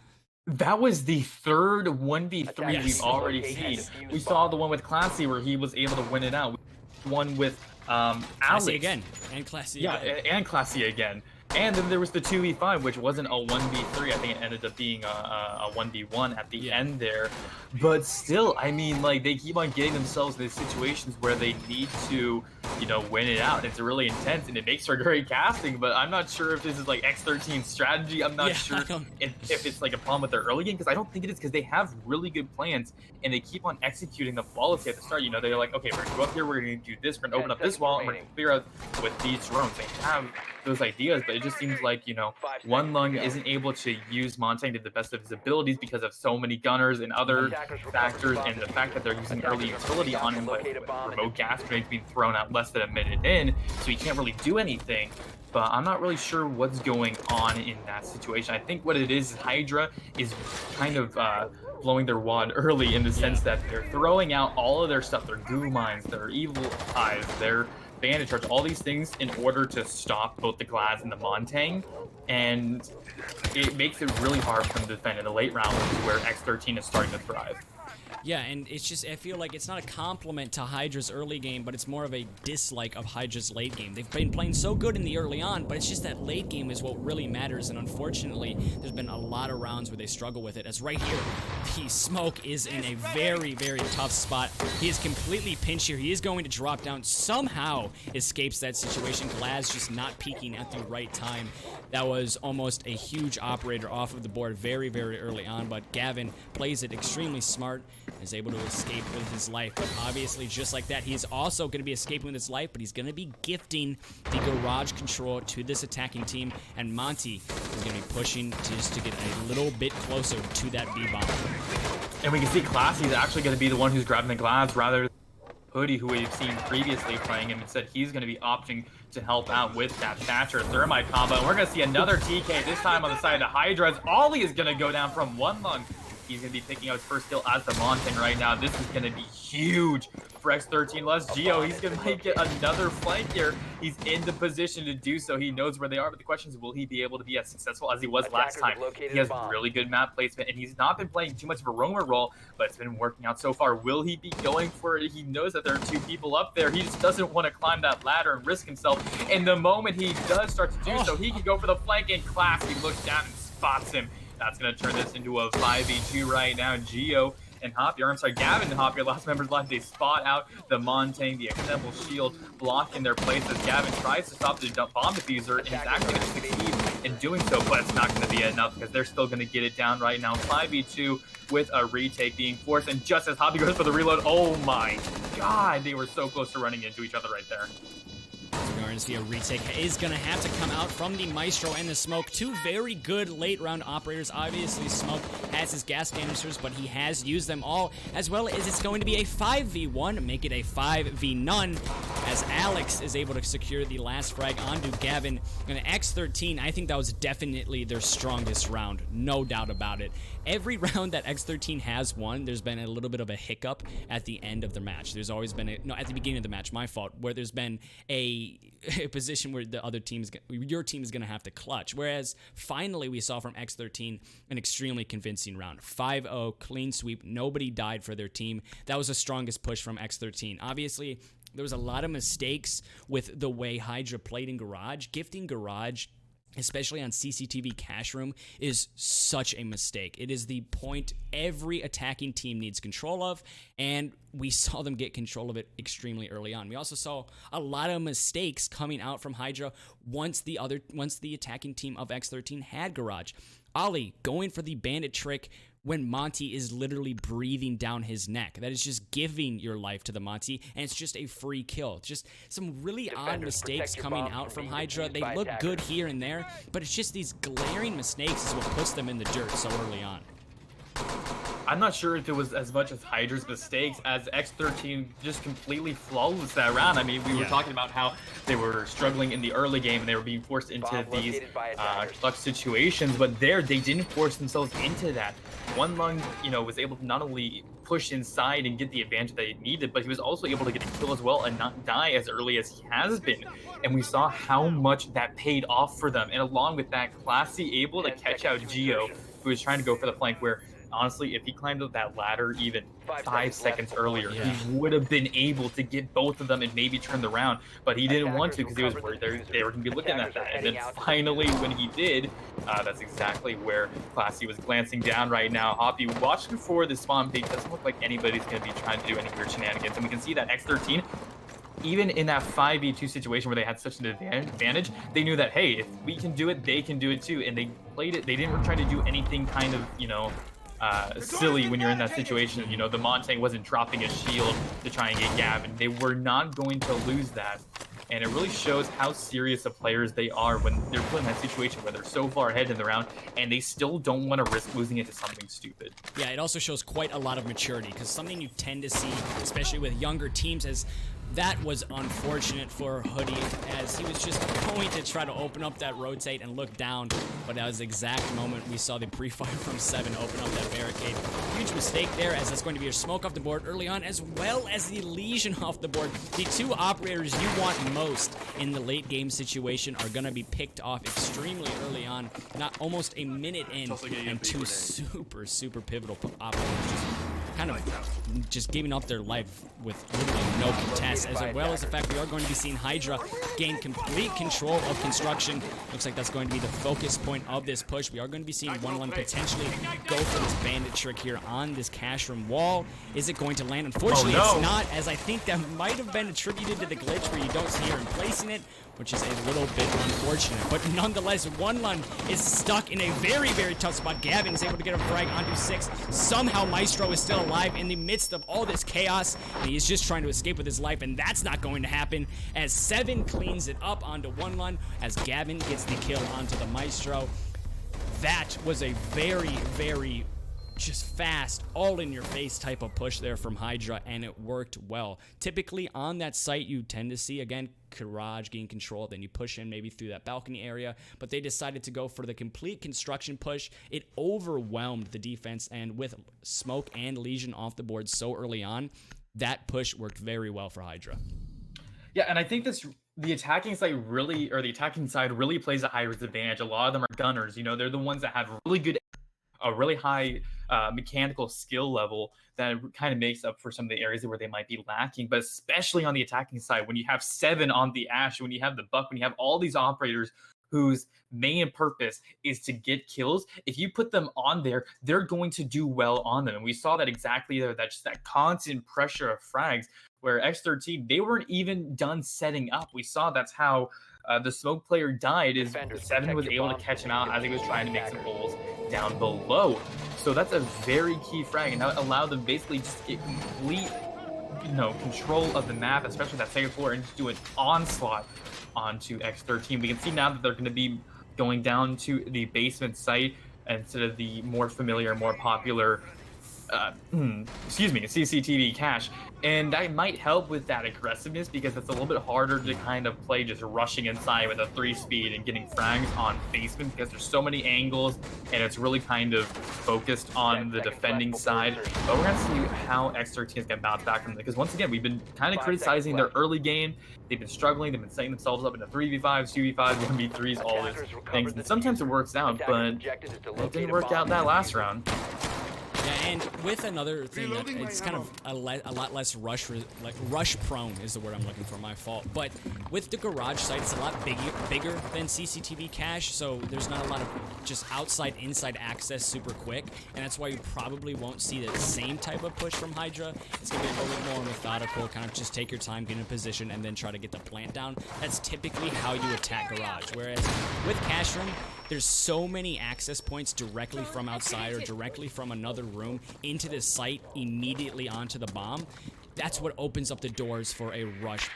that was the third 1v3 we've already seen. We saw the one with Classy where he was able to win it out. One with Alex. Classy again. And Classy again. Yeah, and Classy again. And then there was the 2v5, which wasn't a 1v3. I think it ended up being a 1v1 at the end there. But still, I mean, like, they keep on getting themselves in these situations where they need to, you know, win it out. It's really intense, and it makes for great casting, but I'm not sure if this is, like, X13's strategy. I'm not sure if it's, like, a problem with their early game, because I don't think it is, because they have really good plans, and they keep on executing them flawlessly at the start. You know, they're like, okay, we're going to go up here, we're going to do this, we're going to open up this wall, and we're going to clear out with these drones. They have those ideas, but it just seems like, you know, One Lung isn't able to use Montang to the best of his abilities because of so many gunners and other factors, and the fact that they're using early utility on him, like remote gas grenades being thrown out less than a minute in, so he can't really do anything. But I'm not really sure what's going on in that situation. I think what it is Hydra is kind of blowing their wad early in the sense that they're throwing out all of their stuff, their goo mines, their evil eyes, their bandage charge, all these things in order to stop both the Glads and the Montang, and it makes it really hard for them to defend in the late rounds where X13 is starting to thrive. Yeah, and it's just, I feel like it's not a compliment to Hydra's early game, but it's more of a dislike of Hydra's late game. They've been playing so good in the early on, but it's just that late game is what really matters, and unfortunately, there's been a lot of rounds where they struggle with it, as right here, the Smoke is in a very, very tough spot. He is completely pinched here. He is going to drop down, somehow escapes that situation. Glad's just not peeking at the right time. That was almost a huge operator off of the board very, very early on, but Gavin plays it extremely smart, is able to escape with his life. But obviously, just like that, he's also going to be escaping with his life, but he's going to be gifting the garage control to this attacking team, and Monty is going to be pushing just to get a little bit closer to that B-bomb. And we can see Classy is actually going to be the one who's grabbing the Glads rather than Hoodie, who we've seen previously playing him. Instead, he's going to be opting to help out with that Thatcher Thermite combo. And we're going to see another TK, this time on the side of Hydra's. Ollie is going to go down from One Lung. He's going to be picking up his first kill as the Montang right now. This is going to be huge for X13. Less Geo. He's going to get another flank here. He's in the position to do so. He knows where they are, but the question is, will he be able to be as successful as he was last time? He has really good map placement, and he's not been playing too much of a roamer role, but it's been working out so far. Will he be going for it? He knows that there are two people up there. He just doesn't want to climb that ladder and risk himself. And the moment he does start to do so, he can go for the flank, and Classy looks down and spots him. That's going to turn this into a 5v2 right now. Geo and Hopier, I'm sorry, Gavin and Hopier, last members left. They spot out the Montang, the extendable shield, blocking their place as Gavin tries to stop the bomb diffuser, and he's actually going to succeed in doing so, but it's not going to be enough because they're still going to get it down right now. 5v2 with a retake being forced, and just as Hopier goes for the reload, oh my god, they were so close to running into each other right there. We're going to see a retake is going to have to come out from the Maestro and the Smoke. Two very good late round operators. Obviously, Smoke has his gas canisters, but he has used them all, as well as it's going to be a 5v1, make it a 5v none, as Alex is able to secure the last frag onto Gavin. And X13, I think that was definitely their strongest round, no doubt about it. Every round that X13 has won, there's been a little bit of a hiccup at the end of the match. There's always been at the beginning of the match, my fault, where there's been a position where the other team your team is going to have to clutch. Whereas finally we saw from X13 an extremely convincing round. 5-0, clean sweep, nobody died for their team. That was the strongest push from X13. Obviously, there was a lot of mistakes with the way Hydra played in Garage. Gifting Garage especially on CCTV cash room, is such a mistake. It is the point every attacking team needs control of, and we saw them get control of it extremely early on. We also saw a lot of mistakes coming out from Hydra once the attacking team of X13 had Garage. Ollie going for the bandit trick when Monty is literally breathing down his neck. That is just giving your life to the Monty, and it's just a free kill. Just some really odd mistakes coming out from Hydra. They look good here and there, but it's just these glaring mistakes is what puts them in the dirt so early on. I'm not sure if it was as much as Hydra's mistakes as X13 just completely flawless that round. I mean, we were talking about how they were struggling in the early game and they were being forced into these clutch situations, but there they didn't force themselves into that. One Lung, you know, was able to not only push inside and get the advantage that he needed, but he was also able to get a kill as well and not die as early as he has been. And we saw how much that paid off for them. And along with that, Classy able to catch out Geo, who was trying to go for the flank, where honestly, if he climbed up that ladder even 5 seconds earlier, he would have been able to get both of them and maybe turn the round, but he didn't want to because he was worried they were going to be looking at that. And then finally, when he did, that's exactly where Classy was glancing down right now. Hoppy watching for the spawn peak. Doesn't look like anybody's going to be trying to do any weird shenanigans. And we can see that X13, even in that 5v2 situation where they had such an advantage, they knew that, hey, if we can do it, they can do it too. And they played it. They didn't try to do anything kind of, you know, silly when you're in that situation. You know, the Montang wasn't dropping a shield to try and get Gavin. They were not going to lose that. And it really shows how serious of players they are when they're put in that situation where they're so far ahead in the round and they still don't want to risk losing it to something stupid. Yeah, it also shows quite a lot of maturity, because something you tend to see, especially with younger teams, is that was unfortunate for Hoodie, as he was just going to try to open up that rotate and look down, but that was the exact moment we saw the pre-fire from 7 open up that barricade. Huge mistake there, as that's going to be your smoke off the board early on, as well as the Legion off the board. The two operators you want most in the late game situation are going to be picked off extremely early on, not almost a minute in, and two super pivotal operators just kind of just giving up their life with literally no contest, as well as the fact we are going to be seeing Hydra gain complete control of construction. Looks like that's going to be the focus point of this push. We are going to be seeing One Lung potentially go for this bandit trick here on this cash room wall. Is it going to land? Unfortunately, it's not, as I think that might have been attributed to the glitch where you don't see her placing it, which is a little bit unfortunate. But nonetheless, One Lung is stuck in a very tough spot. Gavin is able to get a frag onto 6. Somehow Maestro is still alive in the midst of all this chaos, and he's just trying to escape with his life, and that's not going to happen, as 7 cleans it up onto One Lung, as Gavin gets the kill onto the Maestro. That was a very just fast, all in your face type of push there from Hydra, and it worked well. Typically on that site you tend to see, again, Garage gain control, then you push in maybe through that balcony area, but they decided to go for the complete construction push. It overwhelmed the defense, and with Smoke and Legion off the board so early on, that push worked very well for Hydra. Yeah, and I think the attacking side really plays a Hydra's advantage. A lot of them are gunners. You know, they're the ones that have a really high mechanical skill level that kind of makes up for some of the areas where they might be lacking. But especially on the attacking side, when you have 7 on the Ash, when you have the Buck, when you have all these operators whose main purpose is to get kills, if you put them on there, they're going to do well on them. And we saw that exactly there, that just that constant pressure of frags, where X13, they weren't even done setting up. We saw that's how the Smoke player died, is 7 was able to catch him out as he was trying to make some holes down below. So that's a very key frag, and that allowed them basically just to get complete, you know, control of the map, especially that second floor, and just do an onslaught onto X13. We can see now that they're going to be going down to the basement site instead of the more familiar, more popular CCTV cache, and that might help with that aggressiveness, because it's a little bit harder to kind of play just rushing inside with a 3-speed and getting frags on basement, because there's so many angles and it's really kind of focused on the defending side. But we're gonna see how X13 is gonna bounce back from it, because once again, we've been kind of criticizing their early game. They've been struggling, they've been setting themselves up into 3v5s, 2v5s, 1v3s, all these things, and sometimes it works out, but it didn't work out that last round. Yeah, and with another thing, that it's kind of a lot less rush prone is the word I'm looking for. My fault. But with the garage site, it's a lot bigger than CCTV cache, so there's not a lot of just outside inside access super quick, and that's why you probably won't see the same type of push from Hydra. It's gonna be a little bit more methodical, kind of just take your time, get in position, and then try to get the plant down. That's typically how you attack garage. Whereas with cache room, there's so many access points directly from outside or directly from another room into the site immediately onto the bomb. That's what opens up the doors for a rush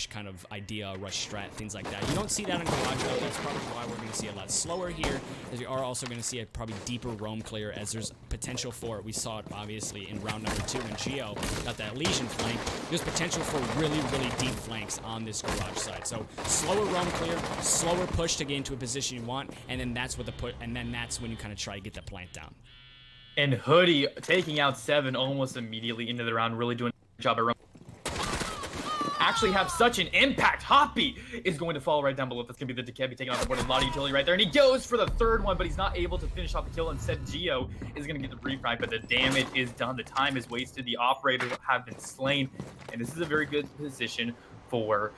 kind of idea, rush strat, things like that. You don't see that in garage though. That's probably why we're going to see a lot slower here, as we are also going to see a probably deeper roam clear, as there's potential for it. We saw it obviously in round number 2 when Geo got that Legion flank. There's potential for really deep flanks on this garage side. So slower roam clear, slower push to get into a position you want, and then that's what that's when you kind of try to get the plant down. And Hoodie taking out 7 almost immediately into the round, really doing a good job at actually have such an impact. Hoppy is going to fall right down below. That's going to be the Dekebi taking off the board. A lot of utility right there. And he goes for the 3rd one, but he's not able to finish off the kill. Instead, Geo is going to get the refrag, but the damage is done. The time is wasted. The operators have been slain. And this is a very good position for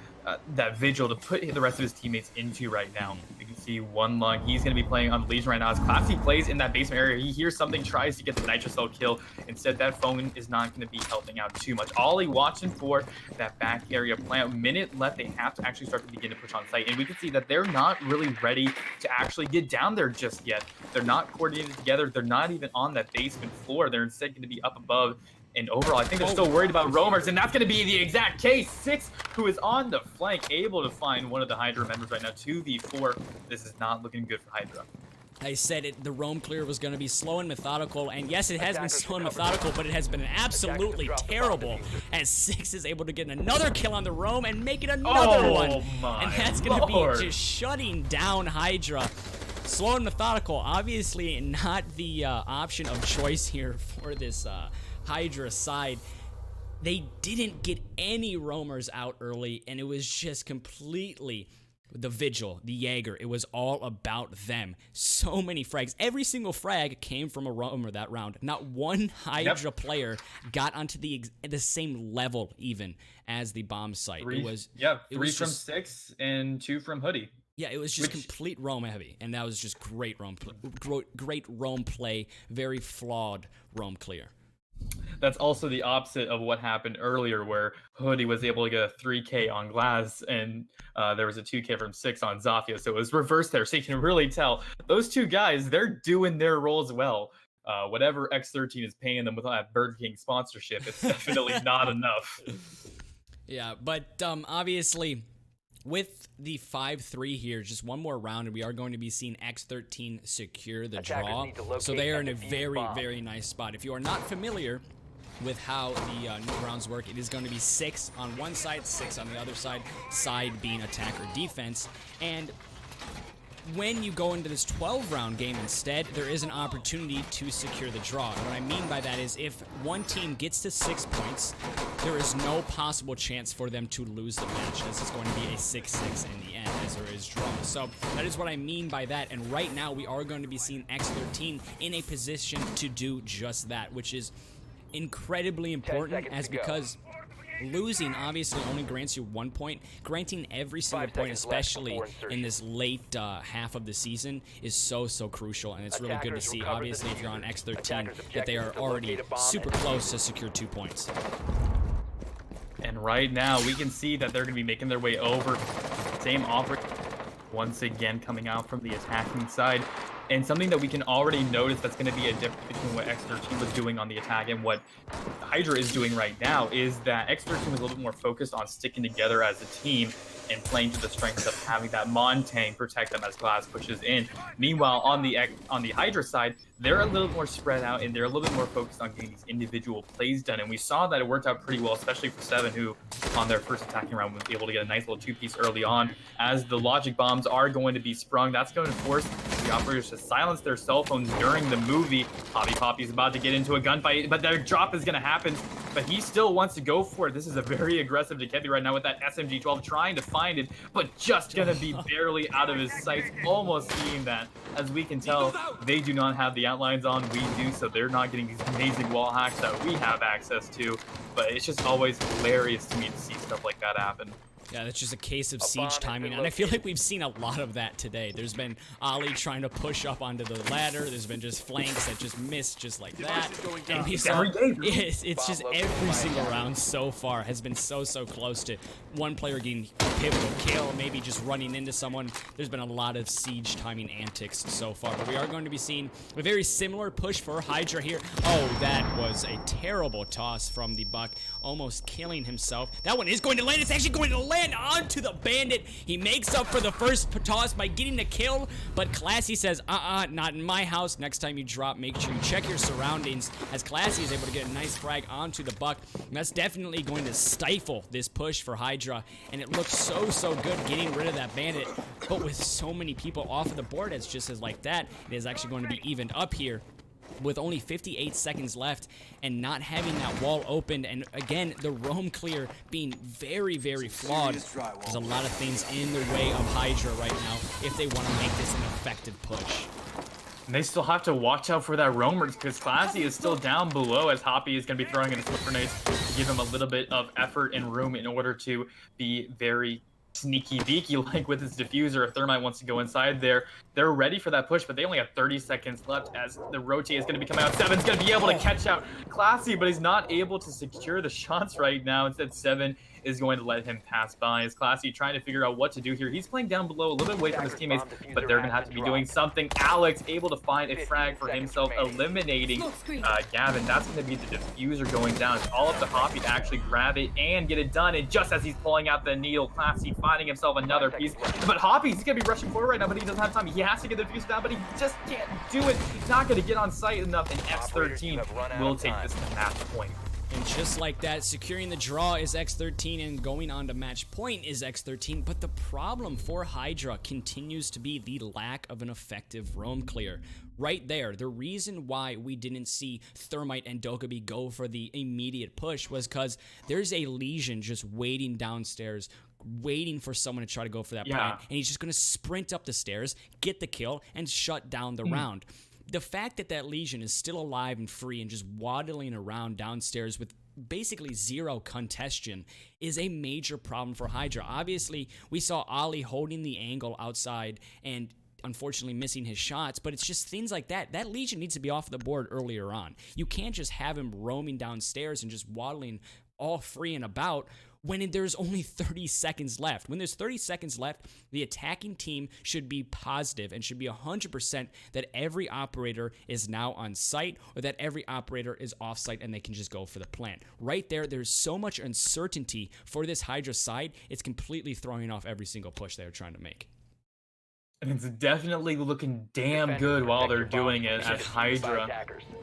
that Vigil to put the rest of his teammates into right now. You can see One Lung. He's going to be playing on Legion right now. As Classy plays in that basement area, he hears something, tries to get the Nitrocell kill. Instead, that phone is not going to be helping out too much. Ollie watching for that back area plant. Minute left. They have to actually start to begin to push on site. And we can see that they're not really ready to actually get down there just yet. They're not coordinated together. They're not even on that basement floor. They're instead going to be up above. And overall, I think they're still worried about roamers, and that's going to be the exact case. 6, who is on the flank, able to find one of the Hydra members right now. 2v4. This is not looking good for Hydra. I said it, the roam clear was going to be slow and methodical, and yes, it has been slow and methodical, but it has been absolutely terrible, as 6 is able to get another kill on the roam and make it another one. And that's going to be just shutting down Hydra. Slow and methodical, obviously not the option of choice here for this Hydra side. They didn't get any roamers out early, and it was just completely the Vigil, the Jaeger. It was all about them. So many frags. Every single frag came from a roamer that round. Not one Hydra player got onto the same level even as the bomb site. 3 from 6 and 2 from Hoodie. Yeah, it was just complete roam heavy, and that was just great roam play, very flawed roam clear. That's also the opposite of what happened earlier, where Hoodie was able to get a 3K on Glass, and there was a 2K from 6 on Zafia. So it was reversed there. So you can really tell those two guys, they're doing their roles well. Whatever X13 is paying them with that Burger King sponsorship, it's definitely not enough. Yeah, but obviously, with the 5-3 here, just one more round, and we are going to be seeing X13 secure the draw. So they are in a very nice spot. If you are not familiar with how the new rounds work, it is going to be 6 on one side, 6 on the other side, side being attack or defense. And when you go into this 12-round game instead, there is an opportunity to secure the draw. And what I mean by that is if one team gets to 6 points, there is no possible chance for them to lose the match, as it's going to be a 6-6 in the end, as there is draw. So that is what I mean by that. And right now, we are going to be seeing X13 in a position to do just that, which is incredibly important, as because losing obviously only grants you 1 point. Granting every single point, especially in this late half of the season, is so crucial, and it's really good to see, obviously, if you're on X13, that they are already super close to secure 2 points. And right now, we can see that they're going to be making their way over. Same offer once again coming out from the attacking side. And something that we can already notice that's going to be a difference between what X13 was doing on the attack and what Hydra is doing right now is that X13 was a little bit more focused on sticking together as a team and playing to the strengths of having that Montang protect them as Glass pushes in. Meanwhile, on the Hydra side, they're a little more spread out and they're a little bit more focused on getting these individual plays done. And we saw that it worked out pretty well, especially for 7, who on their first attacking round was able to get a nice little 2-piece early on. As the logic bombs are going to be sprung, that's going to force the operators to silence their cell phones during the movie. Hobby Poppy's about to get into a gunfight, but their drop is going to happen. But he still wants to go for it. This is a very aggressive Dekebi right now with that SMG-12 trying to find it, but just going to be barely out of his sights. Almost seeing that. As we can tell, they do not have the outlines on. We do, so they're not getting these amazing wall hacks that we have access to. But it's just always hilarious to me to see stuff like that happen. Yeah, that's just a case of siege timing, and I feel like we've seen a lot of that today. There's been Ali trying to push up onto the ladder. There's been just flanks that just miss just like that. And we saw, it's just every single round so far has been so close to one player getting a pivotal kill, maybe just running into someone. There's been a lot of siege timing antics so far, but we are going to be seeing a very similar push for Hydra here. Oh, that was a terrible toss from the Buck, almost killing himself. That one is going to land. It's actually going to land onto the bandit. He makes up for the first toss by getting a kill, but Classy says, not in my house. Next time you drop, make sure you check your surroundings, as Classy is able to get a nice frag onto the Buck. And that's definitely going to stifle this push for Hydra, and it looks so good getting rid of that bandit, but with so many people off of the board, it's just as like that, it is actually going to be evened up here. With only 58 seconds left and not having that wall opened, and again, the roam clear being very flawed. There's a lot of things in the way of Hydra right now if they want to make this an effective push. And they still have to watch out for that roamer because Classy is still down below, as Hoppy is going to be throwing in his slip grenades to give him a little bit of effort and room in order to be very sneaky beaky like with his diffuser. If Thermite wants to go inside there, they're ready for that push, but they only have 30 seconds left as the rotate is going to be coming out. Seven's going to be able to catch out Classy, but he's not able to secure the shots right now. Instead, Seven is going to let him pass by. As Classy trying to figure out what to do here. He's playing down below, a little bit away from his teammates, but they're going to have to be doing something. Alex able to find a frag for himself, eliminating Gavin. That's going to be the diffuser going down. It's all up to Hoppy to actually grab it and get it done. And just as he's pulling out the needle, Classy finding himself another piece. But Hoppy, he's going to be rushing forward right now, but he doesn't have time. He has to get the diffuser down, but he just can't do it. He's not going to get on site enough, and X13 will take this to match point. And just like that, securing the draw is X13 and going on to match point is X13. But the problem for Hydra continues to be the lack of an effective roam clear. Right there, the reason why we didn't see Thermite and Dokkaebi go for the immediate push was because there's a Lesion just waiting downstairs, waiting for someone to try to go for that plant, and he's just going to sprint up the stairs, get the kill, and shut down the round. The fact that that Lesion is still alive and free and just waddling around downstairs with basically zero congestion is a major problem for Hydra. Obviously, we saw Ali holding the angle outside and unfortunately missing his shots, but it's just things like that. That Lesion needs to be off the board earlier on. You can't just have him roaming downstairs and just waddling all free and about when there's only 30 seconds left. When there's 30 seconds left, the attacking team should be positive and should be 100% that every operator is now on site or that every operator is off site and they can just go for the plant. Right there, there's so much uncertainty for this Hydra side, it's completely throwing off every single push they're trying to make. And it's definitely looking damn good while they're doing it, as Hydra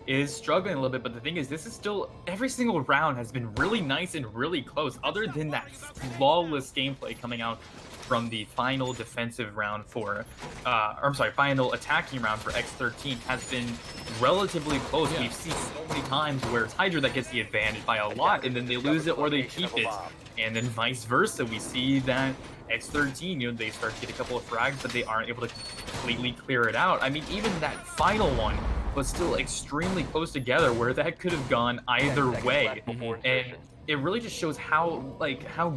is struggling a little bit. But the thing is, this is still, every single round has been really nice and really close, other than that flawless gameplay coming out from the final defensive round for, final attacking round for X13 has been relatively close. We've seen so many times where it's Hydra that gets the advantage by a lot, and then they lose it or they keep it. And then vice versa, we see that X13, they start to get a couple of frags, but they aren't able to completely clear it out. I mean, even that final one was still extremely close together, where that could have gone either way. And it really just shows how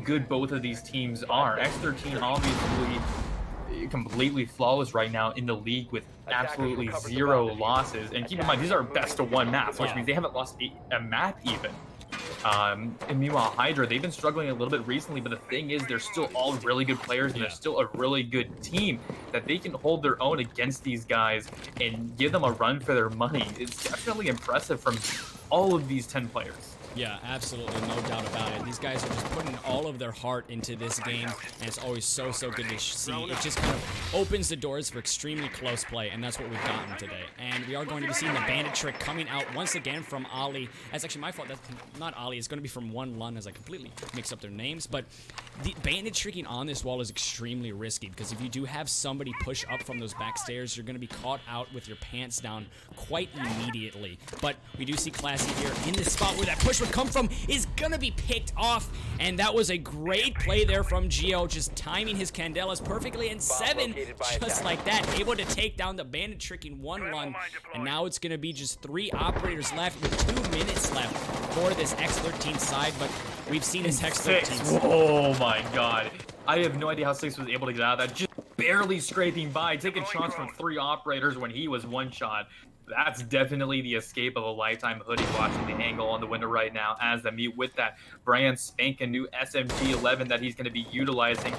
good both of these teams are. X13 obviously completely flawless right now in the league with absolutely zero losses. And keep in mind, these are best of one maps, which means they haven't lost a map even. And meanwhile, Hydra, they've been struggling a little bit recently, but the thing is, they're still all really good players, and they're still a really good team that they can hold their own against these guys and give them a run for their money. It's definitely impressive from all of these 10 players. Yeah, absolutely, no doubt about it. These guys are just putting all of their heart into this game, and it's always so good to see. It just kind of opens the doors for extremely close play, and that's what we've gotten today. And we are going to be seeing the bandit trick coming out once again from Ali. That's actually my fault. That's not Ali. It's going to be from One Lun, as I completely mix up their names. But The bandit tricking on this wall is extremely risky because if you do have somebody push up from those back stairs, you're going to be caught out with your pants down quite immediately. But we do see Classy here in the spot where that push would come from is going to be picked off, and that was a great play there from Gio, just timing his Candelas perfectly, and 7 just like that, able to take down the bandit tricking 1-1, and now it's going to be just 3 operators left with 2 minutes left for this X13 side, but we've seen this X13. Oh my god. I have no idea how 6 was able to get out of that. Just barely scraping by, taking shots from 3 operators when he was 1 shot. That's definitely the escape of a lifetime. Hoodie watching the angle on the window right now as the mute with that brand spanking new SMG-11 that he's going to be utilizing.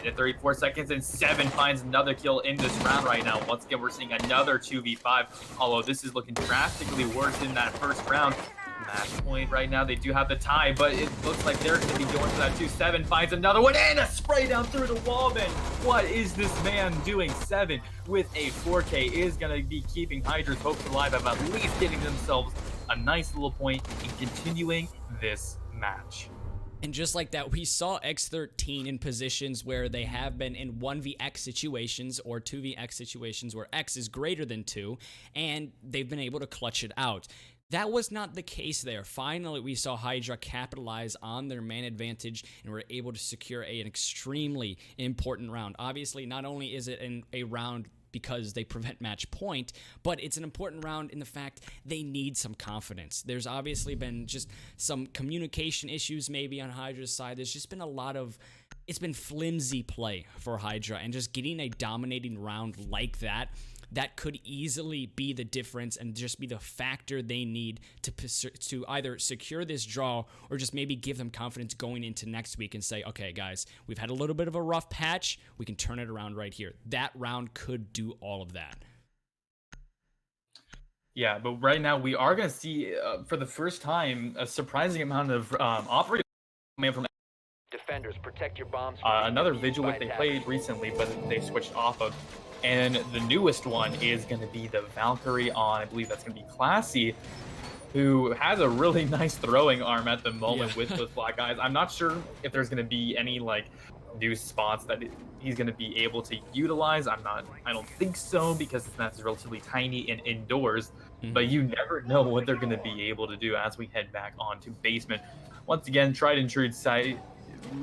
In 34 seconds, and 7 finds another kill in this round right now. Once again, we're seeing another 2v5, although this is looking drastically worse than that first round. Match point right now, they do have the tie, but it looks like they're going to be going for that too. 7 finds another one, and a spray down through the wall then. What is this man doing? 7 with a 4K is going to be keeping Hydra's hopes alive of at least getting themselves a nice little point in continuing this match. And just like that, we saw X13 in positions where they have been in 1vx situations or 2vx situations where X is greater than 2, and they've been able to clutch it out. That was not the case there. Finally, we saw Hydra capitalize on their man advantage and were able to secure an extremely important round. Obviously, not only is it a round because they prevent match point, but it's an important round in the fact they need some confidence. There's obviously been just some communication issues maybe on Hydra's side. There's just been a lot of, it's been flimsy play for Hydra, and just getting a dominating round like that could easily be the difference and just be the factor they need to either secure this draw or just maybe give them confidence going into next week and say, okay, guys, we've had a little bit of a rough patch. We can turn it around right here. That round could do all of that. Yeah, but right now we are going to see, for the first time, a surprising amount of operating from defenders. Protect your bombs. another Vigil which they played recently, but they switched off of. And the newest one is going to be the Valkyrie on, I believe that's going to be Classy, who has a really nice throwing arm at the moment with those black eyes. I'm not sure if there's going to be any like new spots that he's going to be able to utilize. I don't think so, because this match is relatively tiny and indoors, but you never know what they're going to be able to do as we head back onto basement. Once again, tried and true site,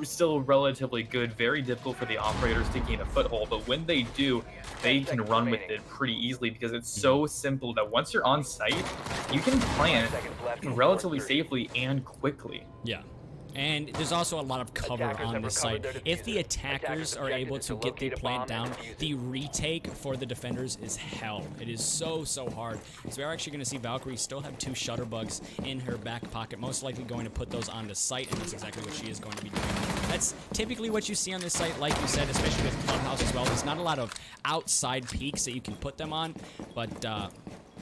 still relatively good, very difficult for the operators to gain a foothold, but when they do, they can run with it pretty easily because it's so simple that once you're on site, you can plant relatively safely and quickly. Yeah. And there's also a lot of cover on this site. If the attackers are able to get the plant down, the retake for the defenders is hell. It is so hard. So we're actually going to see Valkyrie still have 2 shutterbugs in her back pocket, most likely going to put those on the site, and that's exactly what she is going to be doing. That's typically what you see on this site, like you said, especially with Clubhouse as well. There's not a lot of outside peaks that you can put them on, but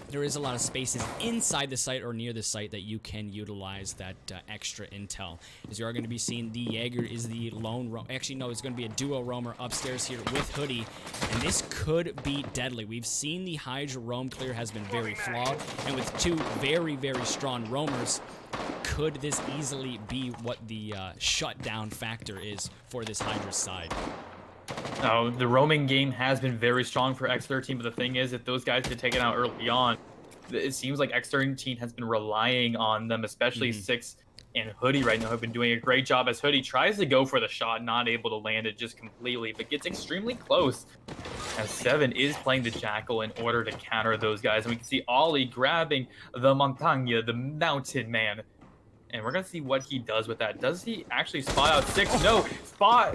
there is a lot of spaces inside the site or near the site that you can utilize that extra intel. As you are going to be seeing, the Jaeger is the lone roam. Actually, no, it's going to be a duo roamer upstairs here with Hoodie, and this could be deadly. We've seen the Hydra roam clear has been very flawed, and with 2 very strong roamers, could this easily be what the shutdown factor is for this Hydra side? Now, the roaming game has been very strong for X13, but the thing is, if those guys get taken out early on, it seems like X13 has been relying on them, especially 6 and Hoodie right now have been doing a great job as Hoodie tries to go for the shot, not able to land it just completely, but gets extremely close. As 7 is playing the Jackal in order to counter those guys. And we can see Ollie grabbing the Montagne, the mountain man. And we're going to see what he does with that. Does he actually spot out 6? No,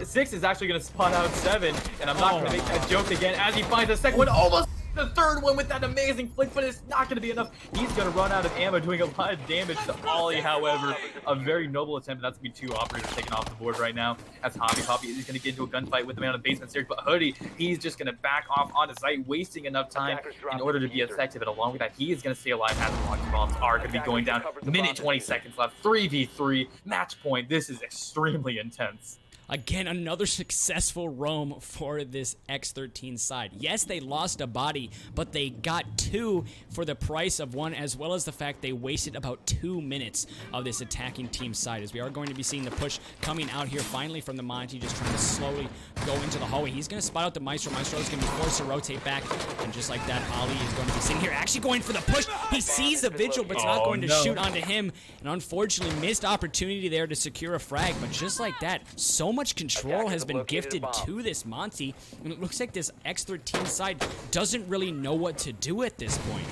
6 is actually going to spot out 7. And I'm not going to make that joke again as he finds a second one. Almost the third one with that amazing flick, but it's not going to be enough. He's going to run out of ammo, doing a lot of damage to Ollie, however. A very noble attempt. That's going to be 2 operators taken off the board right now. As Hobby is going to get into a gunfight with the man on the basement stairs. But Hoodie, he's just going to back off on his site, wasting enough time in order to be effective. And along with that, he is going to stay alive as the launch bombs are going to be going down. Minute 20 seconds left. 3v3. Match point. This is extremely intense. Again, another successful roam for this X13 side. Yes, they lost a body, but they got two for the price of one, as well as the fact they wasted about 2 minutes of this attacking team side, as we are going to be seeing the push coming out here finally from the Monty, just trying to slowly go into the hallway. He's going to spot out the Maestro. Maestro is going to be forced to rotate back, and just like that, Ali is going to be sitting here actually going for the push. He sees the Vigil, but it's not going to shoot onto him, and unfortunately missed opportunity there to secure a frag. But just like that, so much control has been gifted to this Monty, and it looks like this X13 side doesn't really know what to do at this point.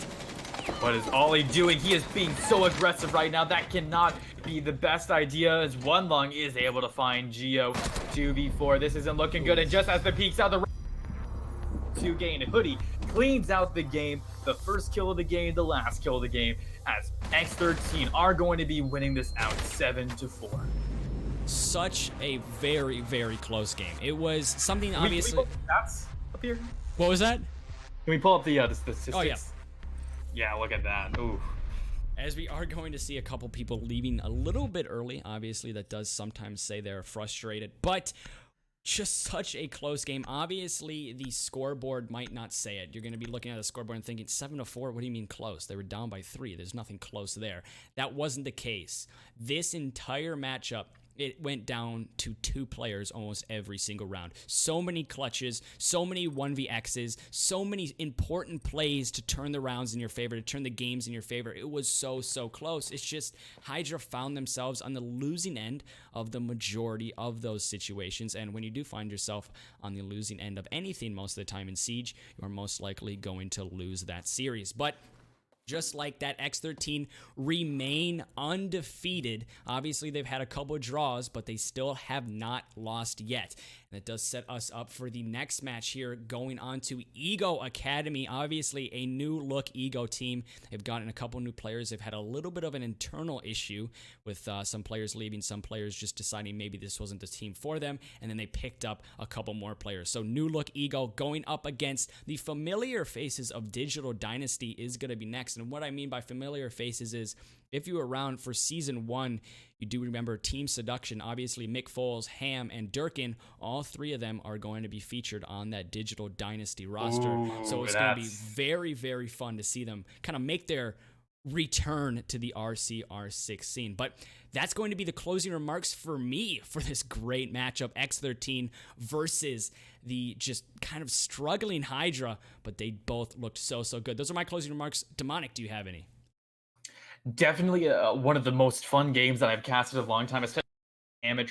What is Ollie doing? He is being so aggressive right now. That cannot be the best idea, as One Lung is able to find Geo 2v4. This isn't looking good, and just as the peaks out the to gain, Hoodie cleans out the game. The first kill of the game, the last kill of the game, as X13 are going to be winning this out 7-4. Such a very, very close game. It was something obviously. Can we pull up the stats up here? What was that? Can we pull up the statistics? Oh yeah. Yeah, look at that. Ooh. As we are going to see a couple people leaving a little bit early. Obviously, that does sometimes say they're frustrated, but just such a close game. Obviously, the scoreboard might not say it. You're going to be looking at the scoreboard and thinking 7-4. What do you mean close? They were down by 3. There's nothing close there. That wasn't the case. This entire matchup, it went down to 2 players almost every single round. So many clutches, so many 1vx's, so many important plays to turn the rounds in your favor, to turn the games in your favor. It was so, so close. It's just Hydra found themselves on the losing end of the majority of those situations. And when you do find yourself on the losing end of anything most of the time in Siege, you are most likely going to lose that series. But just like that, X13 remain undefeated. Obviously, they've had a couple of draws, but they still have not lost yet. And that does set us up for the next match here, going on to Ego Academy. Obviously, a new look Ego team. They've gotten a couple new players. They've had a little bit of an internal issue with some players leaving, some players just deciding maybe this wasn't the team for them, and then they picked up a couple more players. So new look Ego going up against the familiar faces of Digital Dynasty is going to be next. And what I mean by familiar faces is, if you were around for Season 1, you do remember Team Seduction. Obviously, Mick Foles, Ham, and Durkin, all 3 of them are going to be featured on that Digital Dynasty roster. Ooh, so it's going to be very, very fun to see them kind of make their return to the RCR6 scene. But that's going to be the closing remarks for me for this great matchup, X13 versus the just kind of struggling Hydra, but they both looked so, so good. Those are my closing remarks. Demonic, do you have any? Definitely one of the most fun games that I've casted in a long time, especially amateur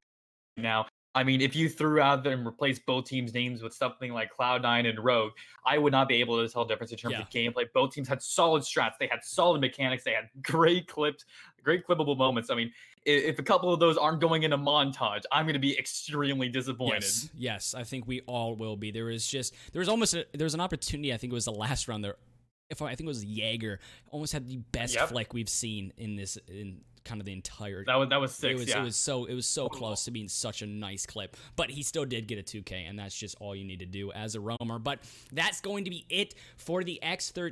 now. I mean, if you threw out there and replaced both teams' names with something like Cloud9 and Rogue, I would not be able to tell the difference in terms of gameplay. Both teams had solid strats. They had solid mechanics. They had great clips, great clippable moments. I mean, if a couple of those aren't going in a montage, I'm going to be extremely disappointed. Yes, I think we all will be. There was an opportunity, I think it was the last round there. I think it was Jaeger, almost had the best flick we've seen in kind of the entire. That was 6. It was so close to being such a nice clip, but he still did get a 2K, and that's just all you need to do as a roamer. But that's going to be it for the X13